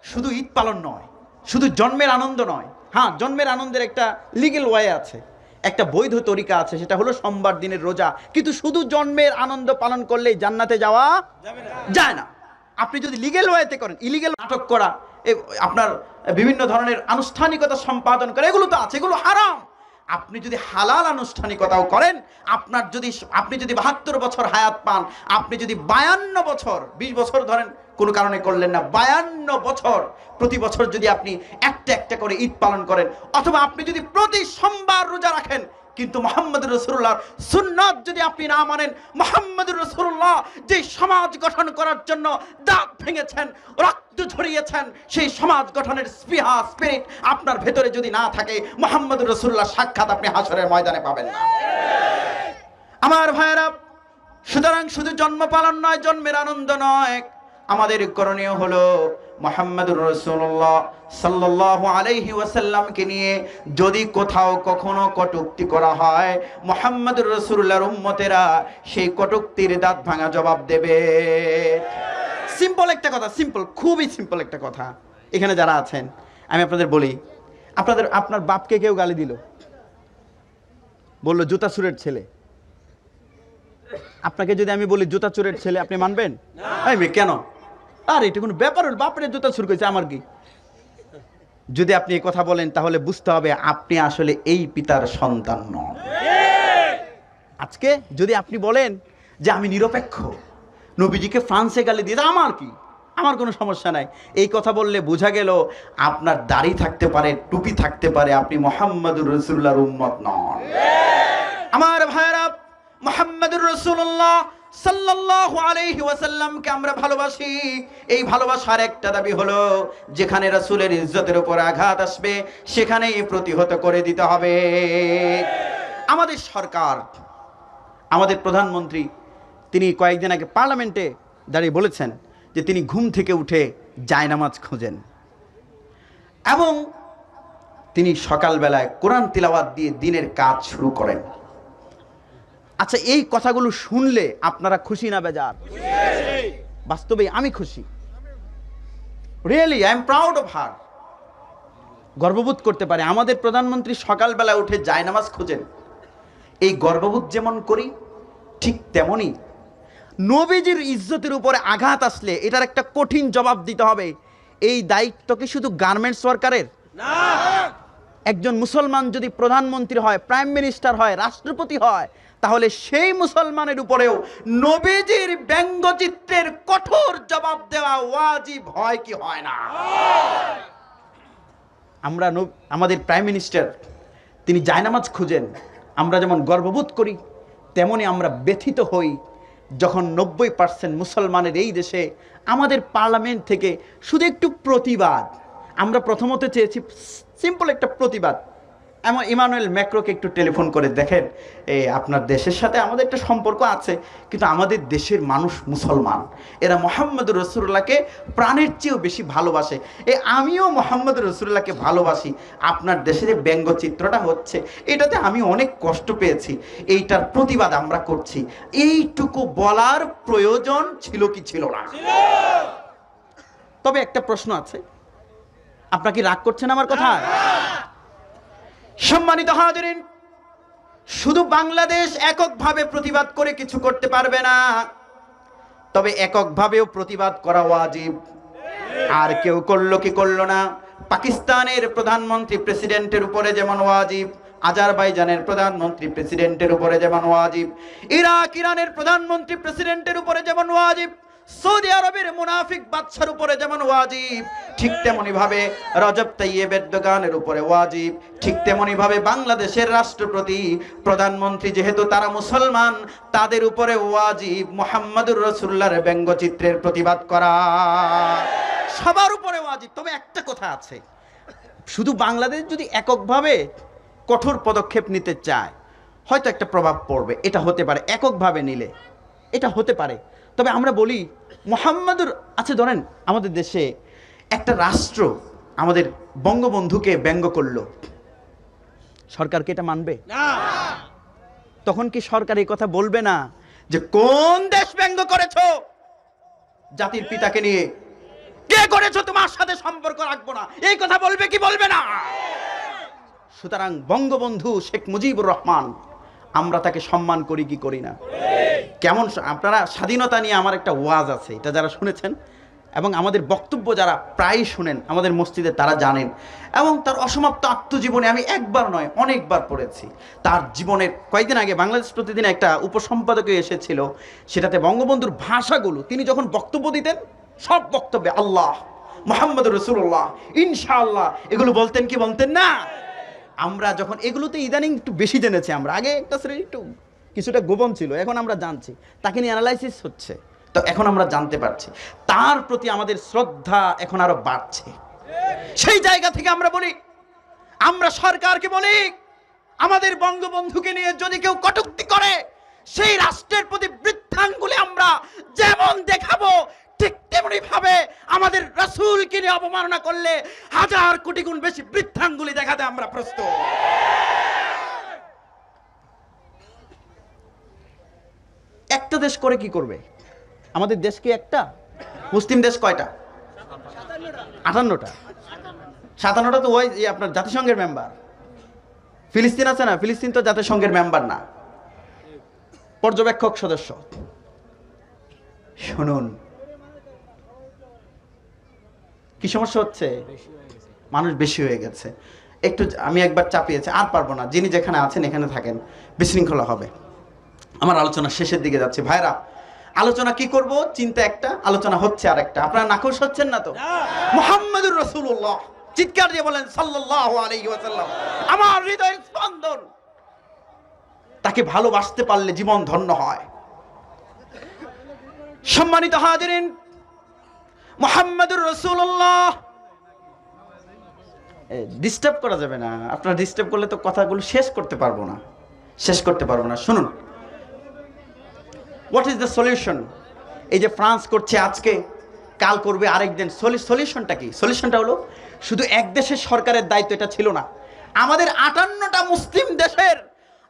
শুধু ঈদ পালন নয়, শুধু জন্মের আনন্দ নয়, হ্যাঁ জন্মের আনন্দের একটা লিগ্যাল ওয়ে আছে, একটা বৈধ তরিকা আছে, সেটা হলো সোমবার দিনের রোজা। কিন্তু শুধু জন্মের আনন্দ পালন করলেই জান্নাতে যাওয়া যায় না। আপনি যদি লিগ্যাল ওয়েতে করেন, ইলিগ্যাল নাটক করা, আপনার বিভিন্ন ধরনের আনুষ্ঠানিকতা সম্পাদন করে, এগুলো তো আছে, এগুলো হারাম। আপনি যদি হালাল আনুষ্ঠানিকতাও করেন, আপনি যদি 72 বছর হায়াত পান, আপনি যদি 52 বছর, 20 বছর ধরেন কোনো কারণে করলেন না, 52 বছর প্রতি বছর যদি আপনি একটা একটা করে ঈদ পালন করেন, অথবা আপনি যদি প্রতি সোমবার রোজা রাখেন, কিন্তু মুহাম্মদুর রাসূলুল্লাহর সুন্নাত যদি আপনি না মানেন, মুহাম্মদুর রাসূলুল্লাহ যে সমাজ গঠন করার জন্য দাঁত ভেঙেছেন, রক্ত ঝরিয়েছেন, সেই সমাজ গঠনের স্পিরিট আপনার ভেতরে যদি না থাকে, মুহাম্মদুর রাসূলুল্লাহ সাক্ষাৎ আপনি হাসরের ময়দানে পাবেন না। আমার ভাইয়েরা, সুতরাং শুধু জন্ম পালন নয়, জন্মের আনন্দ নয়, আমাদের করণীয় হলো মুহাম্মদুর রাসূলুল্লাহ সাল্লাল্লাহু আলাইহি ওয়াসাল্লামকে নিয়ে যদি কোথাও কখনো কটূক্তি করা হয়, মুহাম্মদুর রাসূলুল্লাহর উম্মতেরা সেই কটূক্তির দাঁত ভাঙা জবাব দেবে। সিম্পল একটা কথা, খুবই সিম্পল একটা কথা। এখানে যারা আছেন, আমি আপনাদের বলি, আপনার বাপকে কেউ গালি দিল, বলল জুতা সুরের ছেলে, আপনাকে যদি আমি বলি জুতা চোরের ছেলে, আপনি মানবেন? এই মেয়ে কেন? আর এটা কোনো ব্যাপার হল, বাপরে জুতা চুর করেছে, আমার কি? যদি আপনি এই কথা বলেন তাহলে বুঝতে হবে আপনি আসলে এই পিতার সন্তান নন। আজকে যদি আপনি বলেন যে আমি নিরপেক্ষ, নবীজিকে ফ্রান্সে গালি দিয়ে, আমার কি, আমার কোনো সমস্যা নাই, এই কথা বললে বোঝা গেল আপনার দাড়ি থাকতে পারে, টুপি থাকতে পারে, আপনি মুহাম্মদুর রাসূলুল্লাহর উম্মত নন। আমার ভাইরা, মুহাম্মদুর রাসূলুল্লাহ সাল্লাল্লাহু আলাইহি ওয়াসাল্লামকে আমরা ভালোবাসি। এই ভালোবাসার একটা দাবি হলো যেখানে রাসূলের ইজ্জতের উপর আঘাত আসবে সেখানেই প্রতিহত করে দিতে হবে। আমাদের সরকার, আমাদের প্রধানমন্ত্রী, তিনি কয়েকদিন আগে পার্লামেন্টে দাঁড়িয়ে বলেছেন যে তিনি ঘুম থেকে উঠে জায়নামাজ খোঁজেন এবং তিনি সকালবেলায় কোরআন তিলাওয়াত দিয়ে দিনের কাজ শুরু করেন। আচ্ছা, এই কথাগুলো শুনলে আপনারা খুশি না বেজার? বাস্তবে আমি খুশি, really I am proud of her. গর্ববোধ করতে পারে আমাদের প্রধানমন্ত্রী সকালবেলা উঠে জায়নামাজ খোঁজেন। এই গর্ববোধ যেমন করি ঠিক তেমনি নবীজির ইজ্জতের উপরে আঘাত আসলে এটার একটা কঠিন জবাব দিতে হবে। এই দায়িত্ব কি শুধু গার্মেন্টস ওয়ার্কারের না? একজন মুসলমান যদি প্রধানমন্ত্রী হয়, প্রাইম মিনিস্টার হয়, রাষ্ট্রপতি হয়, তাহলে সেই মুসলমানের উপরেও নবীজির ব্যঙ্গচিত্রের কঠোর জবাব দেওয়া ওয়াজিব হয় কি হয় না? আমরা আমাদের প্রাইম মিনিস্টার তিনি জায়নামাজ খুঁজেন, আমরা যেমন গর্ববোধ করি তেমনি আমরা ব্যথিত হই যখন 90% মুসলমানের এই দেশে আমাদের পার্লামেন্ট থেকে শুধু একটু প্রতিবাদ। আমরা প্রথমত চেয়েছি সিম্পল একটা প্রতিবাদ। এমন ইমানুয়েল ম্যাক্রোকে একটু টেলিফোন করে দেখেন, আপনার দেশের সাথে আমাদের একটা সম্পর্ক আছে, কিন্তু আমাদের দেশের মানুষ মুসলমান, এরা মুহাম্মদুর রাসূলুল্লাহকে প্রাণের চেয়েও বেশি ভালোবাসে, আমিও মুহাম্মদুর রাসূলুল্লাহকে ভালোবাসি, আপনার দেশে যে ব্যঙ্গচিত্রটা হচ্ছে এটাতে আমি অনেক কষ্ট পেয়েছি, এইটার প্রতিবাদ আমরা করছি। এইটুকু বলার প্রয়োজন ছিল কি ছিল না? তবে একটা প্রশ্ন আছে, আপনারা কি রাগ করছেন আমার কথা? সম্মানিত হাজিরিন, শুধু বাংলাদেশ এককভাবে প্রতিবাদ করে কিছু করতে পারবে না, তবে এককভাবেও প্রতিবাদ করা ওয়াজিব। আর কেউ করলো কি করলো না, পাকিস্তানের প্রধানমন্ত্রী প্রেসিডেন্টের উপরে যেমন ওয়াজিব, আজারবাইজানের প্রধানমন্ত্রী প্রেসিডেন্টের উপরে যেমন ওয়াজিব, ইরানের প্রধানমন্ত্রী প্রেসিডেন্টের উপরে যেমন ওয়াজিব, সৌদি আরবের মুনাফিক বাদশার উপরে যেমন ওয়াজিব, ঠিক তেমনি ভাবে রজব তাইয়েব এরদোগানের উপরে ওয়াজিব, ঠিক তেমনি ভাবে বাংলাদেশের রাষ্ট্রপতি প্রধানমন্ত্রী যেহেতু তারা মুসলমান, তাদের উপরে ওয়াজিব মুহাম্মদুর রাসূলুল্লাহর ব্যঙ্গচিত্রের প্রতিবাদ করা। সবার উপরে ওয়াজিব। তবে একটা কথা আছে, শুধু বাংলাদেশ যদি এককভাবে কঠোর পদক্ষেপ নিতে চায় হয়তো একটা প্রভাব পড়বে, এটা হতে পারে, এককভাবে নিলে এটা হতে পারে। তবে আমরা বলি মুহাম্মদুর, আচ্ছা ধরেন আমাদের দেশে একটা রাষ্ট্র আমাদের বঙ্গবন্ধুকে ব্যঙ্গ করলো, সরকারকে এটা মানবে না? তখন কি সরকার এই কথা বলবে না যে কোন দেশ ব্যঙ্গ করেছো, জাতির পিতাকে নিয়ে কে করেছো, তোমার সাথে সম্পর্ক রাখবো না, এই কথা বলবে কি বলবে না? সুতরাং বঙ্গবন্ধু শেখ মুজিবুর রহমান, আমরা তাকে সম্মান করি কি করি না? কেমন আপনারা স্বাধীনতা নিয়ে আমার একটা ওয়াজ আছে, এটা যারা শুনেছেন এবং আমাদের বক্তব্য যারা প্রায় শুনেন আমাদের মসজিদে তারা জানেন, এবং তার অসমাপ্ত আত্মজীবনে আমি একবার নয় অনেকবার পড়েছি। তার জীবনের কয়েকদিন আগে বাংলাদেশ প্রতিদিন একটা উপসম্পাদকে এসেছিল, সেটাতে বঙ্গবন্ধুর ভাষাগুলো তিনি যখন বক্তব্য দিতেন সব বক্তব্যে আল্লাহ, মুহাম্মদুর রাসূলুল্লাহ, ইনশাআল্লাহ এগুলো বলতেন কি বলতেন না? আমরা যখন এগুলোতে ইদানিং একটু বেশি জেনেছি, আমরা আগে একটা শ্রেণী একটু কিছুটা গোপন ছিল, এখন আমরা জানছি, তাকে নিয়ে অ্যানালাইসিস হচ্ছে, তো এখন আমরা জানতে পারছি তার প্রতি আমাদের শ্রদ্ধা এখন আরো বাড়ছে। সেই জায়গা থেকে আমরা বলি, আমরা সরকারকে বলি, আমাদের বঙ্গবন্ধুকে নিয়ে যদি কেউ কটূক্তি করে সেই রাষ্ট্রের প্রতি বৃদ্ধাঙ্গুলি আমরা যেমন দেখাবো, ঠিক তেমনি ভাবে আমাদের রাসূলকে নিয়ে অবমাননা করলে 1000 কোটি গুণ বেশি বৃদ্ধাঙ্গুলি দেখাতে আমরা প্রস্তুত। একটা দেশ করে কি করবে? আমাদের দেশ কি একটা? মুসলিম দেশ কয়টা? 58টা। 57টা তো ওই আপনার জাতিসংঘের মেম্বার। ফিলিস্তিন আছে না, ফিলিস্তিন তো জাতিসংঘের মেম্বার না। পর্যবেক্ষক সদস্য, শুনুন কি সমস্যা হচ্ছে, মানুষ বেশি হয়ে গেছে, একটু আমি একবার চাপিয়েছি, আর পারবো না, যিনি যেখানে আছেন এখানে থাকেন, বিশৃঙ্খলা হবে। আমার আলোচনা শেষের দিকে যাচ্ছে ভাইরা, আলোচনা কি করব চিন্তা একটা, আলোচনা হচ্ছে আর একটা, আপনারা নাখোশ হচ্ছেন না তো? মুহাম্মাদুর রাসূলুল্লাহ, চিৎকার দিয়ে বলেন সাল্লাল্লাহু আলাইহি ওয়াসাল্লাম আমার হৃদয়ের স্পন্দন, তাকে ভালোবাসতে পারলে জীবন ধন্য হয়। সম্মানিত হাজিরিন, মুহাম্মাদুর রাসূলুল্লাহ, ডিস্টার্ব করা যাবে না, আপনারা ডিস্টার্ব করলে তো কথাগুলো শেষ করতে পারবো না। শুনুন, হোয়াট ইজ দ্য সলিউশন? এই যে ফ্রান্স করছে আজকে, কাল করবে আরেকদিন, সলিউশনটা কি? সলিউশনটা হলো শুধু এক দেশের সরকারের দায়িত্ব এটা ছিল না, আমাদের 58টা মুসলিম দেশের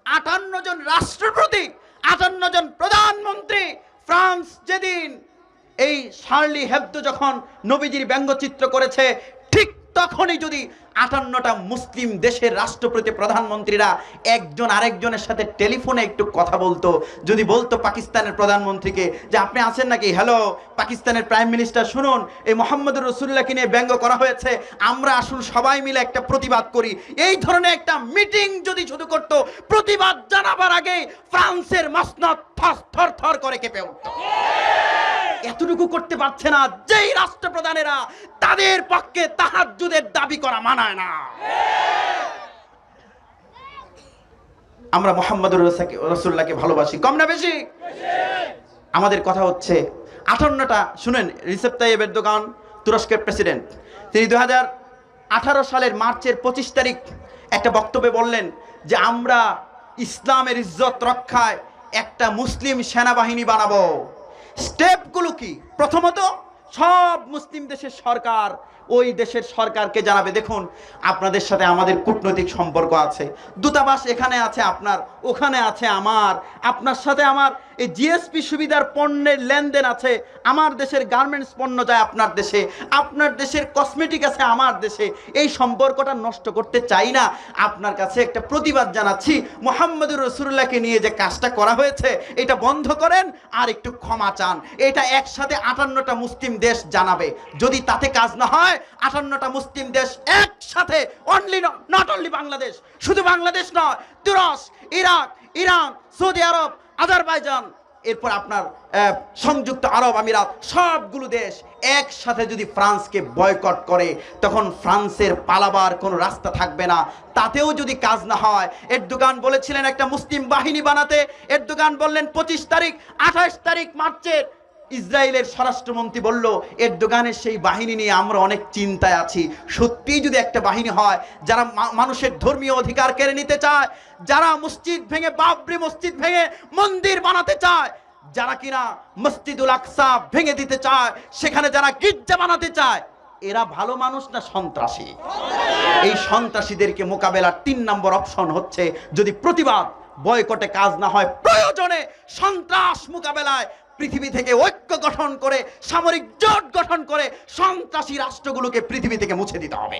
58 জন রাষ্ট্রপতি, 58 জন প্রধানমন্ত্রী, ফ্রান্স যেদিন এই শার্লি হেবদো যখন নবীজির ব্যঙ্গচিত্র করেছে, ঠিক তখনই যদি 58টা মুসলিম দেশের রাষ্ট্রপতি প্রধানমন্ত্রীরা একজন আরেকজনের সাথে টেলিফোনে একটু কথা বলতো, যদি বলতো পাকিস্তানের প্রধানমন্ত্রীকে যে আপনি আছেন নাকি, হ্যালো পাকিস্তানের প্রাইম মিনিস্টার, শুনুন এই মুহাম্মদুর রাসূলুল্লাহকে নিয়ে ব্যঙ্গ করা হয়েছে, আমরা আসুন সবাই মিলে একটা প্রতিবাদ করি, এই ধরনের একটা মিটিং যদি শুরু করতো, প্রতিবাদ জানাবার আগে ফ্রান্সের মসনদ থর করে কেঁপে উঠত। এতটুকু করতে পারছে না যেই রাষ্ট্রপ্রধানেরা, তাদের পক্ষে তাহাজ্জুদের দাবি করা মানায় না। আমরা মুহাম্মদুর রাসূলুল্লাহকে ভালোবাসি, কম না বেশি? আমাদের কথা হচ্ছে 58টা, শুনেন রিসেপ তাইয়েব এরদোগান তুরস্কের প্রেসিডেন্ট, তিনি 2018 সালের মার্চের 25 তারিখ একটা বক্তব্যে বললেন যে আমরা ইসলামের ইজ্জত রক্ষায় একটা মুসলিম সেনাবাহিনী বানাবো। স্টেপগুলো কি? প্রথমত সব মুসলিম দেশের সরকার ওই দেশের সরকারকে জানাবে, দেখুন আপনাদের সাথে আমাদের কূটনৈতিক সম্পর্ক আছে, দূতাবাস এখানে আছে আপনার, ওখানে আছে আমার, আপনার সাথে আমার এই জিএসপি সুবিধার পণ্যের লেনদেন আছে, আমার দেশের গার্মেন্টস পণ্য যায় আপনার দেশে, আপনার দেশের কসমেটিক আছে আমার দেশে, এই সম্পর্কটা নষ্ট করতে চাই না, আপনার কাছে একটা প্রতিবাদ জানাচ্ছি, মুহাম্মদুর রাসূলুল্লাহকে নিয়ে যে কাজটা করা হয়েছে এটা বন্ধ করেন আর একটু ক্ষমা চান। এটা একসাথে 58টা মুসলিম দেশ জানাবে। যদি তাতে কাজ না হয় 58টা মুসলিম দেশ একসাথে, নট অনলি বাংলাদেশ, শুধু বাংলাদেশ নয়, তুরস্ক, ইরাক, ইরান, সৌদি আরব, আজারবাইজান, এরপর আপনার সংযুক্ত আরব আমিরাত, সবগুলো দেশ একসাথে যদি ফ্রান্সকে বয়কট করে, তখন ফ্রান্সের পালাবার কোনো রাস্তা থাকবে না। তাতেও যদি কাজ না হয়, এরদোগান বলেছিলেন একটা মুসলিম বাহিনী বানাতে, এরদোগান বললেন 25 তারিখ, 28 তারিখ মার্চের ইসরায়েলের স্বরাষ্ট্রমন্ত্রী বলল এরদোগানের সেই বাহিনী নিয়ে আমরা অনেক চিন্তায় আছি। সত্যিই যদি একটা বাহিনী হয় যারা মানুষের ধর্মীয় অধিকার কেড়ে নিতে চায়, যারা মসজিদ ভেঙে, বাবরি মসজিদ ভেঙে মন্দির বানাতে চায়, যারা কিনা মসজিদুল আকসা ভেঙে দিতে চায়, সেখানে যারা গির্জা বানাতে চায়, এরা ভালো মানুষ না সন্ত্রাসী? এই সন্ত্রাসীদেরকে মোকাবেলার 3 নম্বর অপশন হচ্ছে, যদি প্রতিবাদ বয়কটে কাজ না হয়, প্রয়োজনে সন্ত্রাস মোকাবেলায় পৃথিবী থেকে ঐক্য গঠন করে, সামরিক জোট গঠন করে সন্ত্রাসী রাষ্ট্রগুলোকে পৃথিবী থেকে মুছে দিতে হবে।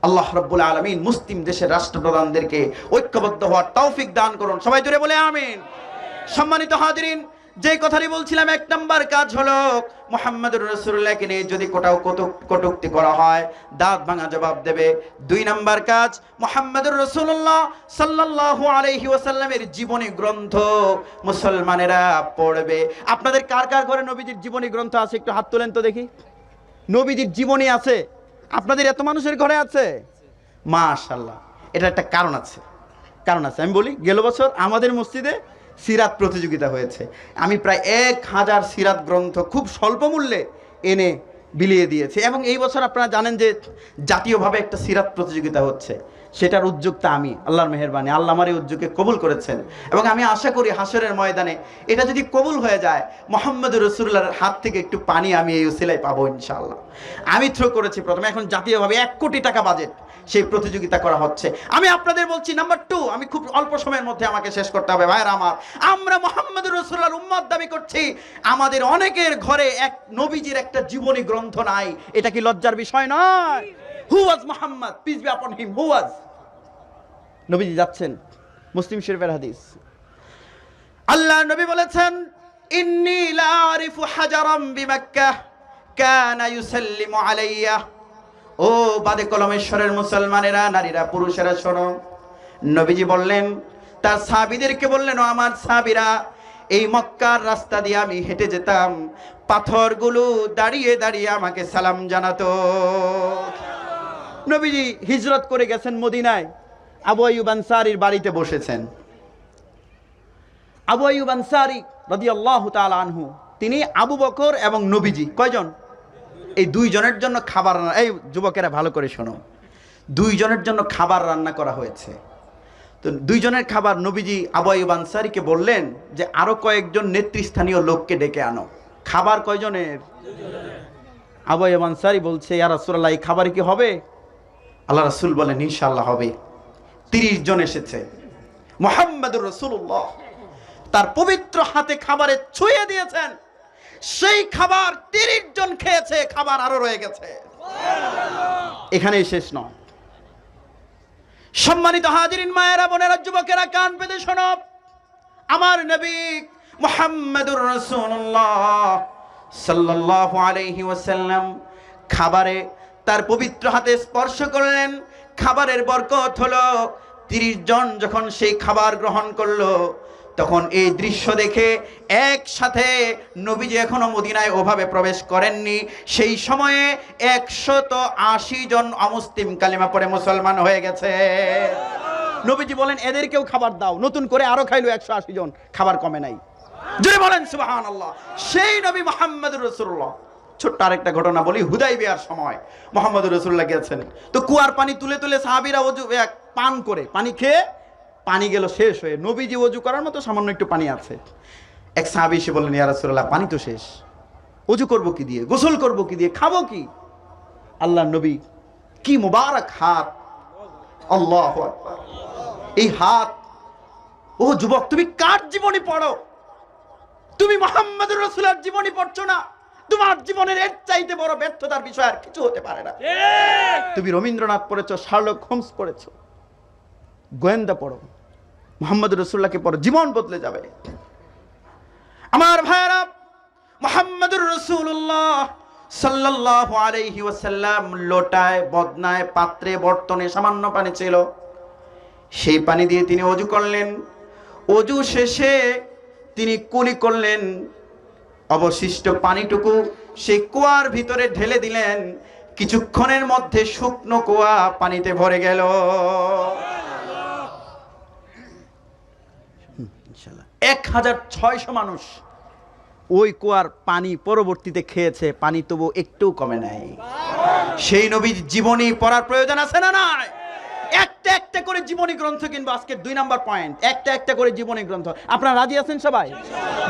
আল্লাহ রাব্বুল আলামিন মুসলিম দেশের রাষ্ট্রপ্রধানদেরকে ঐক্যবদ্ধ হওয়ার তৌফিক দান করুন, সবাই জোরে বলে আমিন। সম্মানিত হাজিরিন, যে কথাটি বলছিলাম, 1 নম্বর কাজ হলো মুহাম্মদুর রাসূলুল্লাহকে নিয়ে যদি কোটাও কটূক্তি করা হয়, দাঁত ভাঙা জবাব দেবে। 2 নম্বর কাজ, মুহাম্মদুর রাসূলুল্লাহ সাল্লাল্লাহু আলাইহি ওয়াসাল্লামের জীবনী গ্রন্থ মুসলমানেরা পড়বে। আপনাদের কার কার ঘরে নবীজির জীবনী গ্রন্থ আছে? একটু হাত তোলেন তো দেখি। নবীজির জীবনী আছে? আপনাদের এত মানুষের ঘরে আছে? মাশাআল্লাহ। এটা একটা কারণ আছে। আমি বলি, গেল বছর আমাদের মসজিদে সিরাত প্রতিযোগিতা হয়েছে। আমি প্রায় 1000 সিরাত গ্রন্থ খুব স্বল্প মূল্যে এনে বিলিয়ে দিয়েছি, এবং এই বছর আপনারা জানেন যে জাতীয়ভাবে একটা সিরাত প্রতিযোগিতা হচ্ছে, সেটার উদ্যোক্তা আমি। আল্লাহর মেহেরবানি, আল্লাহ আমার এই উদ্যোগকে কবুল করেছেন, এবং আমি আশা করি হাসরের ময়দানে এটা যদি কবুল হয়ে যায়, মুহাম্মদুর রাসূলুল্লাহর হাত থেকে একটু পানি আমি এই উসিলায় পাবো ইনশাআল্লাহ। আমি থ্রো করেছি প্রথমে, এখন জাতীয়ভাবে 1 কোটি টাকা বাজেট সেই প্রতিযোগিতা করা হচ্ছে। আমি আপনাদের বলছি, নাম্বার 2, আমি খুব অল্প সময়ের মধ্যে আমাকে শেষ করতে হবে ভাইরা আমার, আমরা মুহাম্মদুর রাসূলুল্লাহর উম্মত দাবি করছি, আমাদের অনেকের ঘরে এক নবীজির একটা জীবনী গ্রন্থ নাই। এটা কি লজ্জার বিষয় নয়? Who was Muhammad, peace be upon him, হু ওয়াজ? নবীজি যাচ্ছেন মুসলিম শরীফের হাদিস। আল্লাহ নবী বলেছেন, ইন্নী লা আরিফু হাজারাম বিমাক্কাহ কানা ইউসাল্লিমু আলাইয়া। ও বাদে কলমেশ্বরের মুসলমানেরা, নারীরা, পুরুষেরা শোনো। নবীজি বললেন, তার সাহাবীদেরকে বললেন, ও আমার সাহাবীরা, এই মক্কার রাস্তা দিয়ে আমি হেঁটে যেতাম, পাথরগুলো দাঁড়িয়ে দাঁড়িয়ে আমাকে সালাম জানাতো। নবীজি হিজরত করে গেছেন মদিনায়, আবু আইয়ুব আনসারীর বাড়িতে বসেছেন। আবু আইয়ুব আনসারী রাদিয়াল্লাহু তাআলা আনহু, তিনি আবু বকর এবং নবীজি কয়জন? এই দুইজনের জন্য খাবার, এই যুবকেরা ভালো করে শোনো, দুইজনের জন্য খাবার রান্না করা হয়েছে। তো দুইজনের খাবার নবীজি আবু আইয়ুব আনসারীকে বললেন যে আরো কয়েকজন নেতৃস্থানীয় লোককে ডেকে আনো। খাবার কয়জনের? আবু আইয়ুব আনসারী বলছে, ইয়া রাসূলুল্লাহ, এই খাবার কি হবে? আল্লাহ রাসূল বলেন, ইনশাআল্লাহ হবে। 30 জন এসেছে। মুহাম্মাদুর রাসূলুল্লাহ তার পবিত্র হাতে খাবারে ছুঁয়ে দিয়েছেন, সেই খাবার 30 জন খেয়েছে, খাবার আরো রয়ে গেছে। এখানেই শেষ নয়। সম্মানিত হাজিরিন, মায়েরা, বোনেরা, যুবকেরা, কান পেতে শোনো। আমার নবী মুহাম্মাদুর রাসূলুল্লাহ সাল্লাল্লাহু আলাইহি ওয়াসাল্লাম খাবারে তার পবিত্র হাতে স্পর্শ করলেন, খাবারের বরকত হলো। 30 জন যখন সেই খাবার গ্রহণ করলো, তখন এই দৃশ্য দেখে একসাথে, নবীজি এখনো মদিনায় ওভাবে প্রবেশ করেননি, সেই সময়ে 180 জন অমুসলিম কালিমা পড়ে মুসলমান হয়ে গেছে। নবীজি বলেন, এদেরকেও খাবার দাও। নতুন করে আরো খাইলো 180 জন, খাবার কমে নাই। জোরে বলেন সুবহানাল্লাহ। সেই নবী মুহাম্মদুর রাসূলুল্লাহ। ছোট্ট আরেকটা ঘটনা বলি। হুদাইবিয়ার সময় মুহাম্মদুর রাসূলুল্লাহ গেছেন, তো কুয়ার পানি তুলে তুলে সাহাবীরা ওযু পান করে, পানি খেয়ে পানি গেল শেষ হয়ে, নবীজি ওযু করার মতো সামান্য একটু পানি আছে। এক সাহাবী এসে বললেন, ইয়া রাসূলুল্লাহ, পানি তো শেষ, ওযু করব কি দিয়ে, গোসল করব কি দিয়ে, খাবো কি? আল্লাহর নবী, কি মুবারক হাত! আল্লাহু আকবার। এই হাত! ও যুবক, তুমি কার জীবনী পড়ো? তুমি মুহাম্মদুর রাসূলের জীবনী পড়ছো না? তোমার জীবনের এর চাইতে বড় ব্যর্থতার বিষয় আর কিছু হতে পারে না। তুমি রবীন্দ্রনাথ পড়েছো, শার্লক হোমস পড়েছো, গোয়েন্দা পড়ো, মুহাম্মদুর রাসূলুল্লাহকে পড়ো, জীবন বদলে যাবে। আমার ভাইরা, মুহাম্মদুর রাসূলুল্লাহ সাল্লাল্লাহু আলাইহি ওয়াসাল্লাম লোটায়, বদনায়, পাত্রে, বর্তনে সামান্য পানি ছিল, সেই পানি দিয়ে তিনি ওযু করলেন। ওযু শেষে তিনি কুলি করলেন, অবশিষ্ট পানিটুকু সেই কুয়ার ভিতরে ঢেলে দিলেন। কিছুক্ষণের মধ্যে শুকনো কুয়া পানিতে ভরে গেল। 1600 মানুষ ওই কুয়ার পানি পরবর্তীতে খেয়েছে, পানি তবু একটু কমে নাই। সেই নবীর জীবনী পড়ার প্রয়োজন আছে না নাই? একটা একটা করে জীবনী গ্রন্থ কিনবো। আজকে 2 নাম্বার পয়েন্ট, একটা একটা করে জীবনী গ্রন্থ। আপনারা রাজি আছেন সবাই?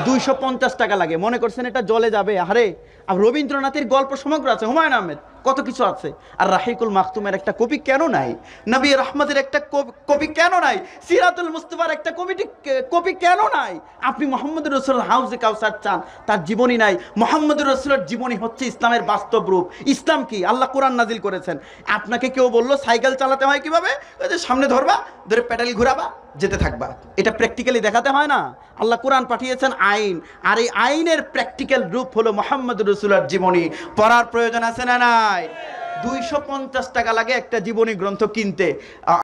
250 টাকা লাগে। মনে করছেন এটা জলে যাবে? আরে, আর রবীন্দ্রনাথের গল্প সমগ্র আছে, হুমায়ুন আহমেদ, কত কিছু আছে। আর রাহিকুল মাখতুমের একটা কপি কেন নাই? নবী রহমতের একটা কপি কেন নাই? সিরাতুল মুস্তাফার একটা কপি কেন নাই? আপনি মুহাম্মদুর রাসূল হাউজে কাউসার চান, তার জীবনী নাই। মুহাম্মদুর রাসূলের জীবনী হচ্ছে ইসলামের বাস্তব রূপ। ইসলাম কি? আল্লাহ কোরআন নাজিল করেছেন। আপনাকে কেউ বললো সাইকেল চালাতে হয় কিভাবে? ওই যে সামনে ধরবা, ধরে পেডাল ঘুরাবা, যেতে থাকবা। এটা প্র্যাকটিক্যালি দেখাতে হয় না? আল্লাহ কোরআন পাঠিয়েছেন আইন, আর এই আইনের প্র্যাকটিক্যাল রূপ হলো মুহাম্মদুর রাসূলের জীবনী। পড়ার প্রয়োজন আছে না নাই? 250 টাকা লাগে একটা জীবনী গ্রন্থ কিনতে।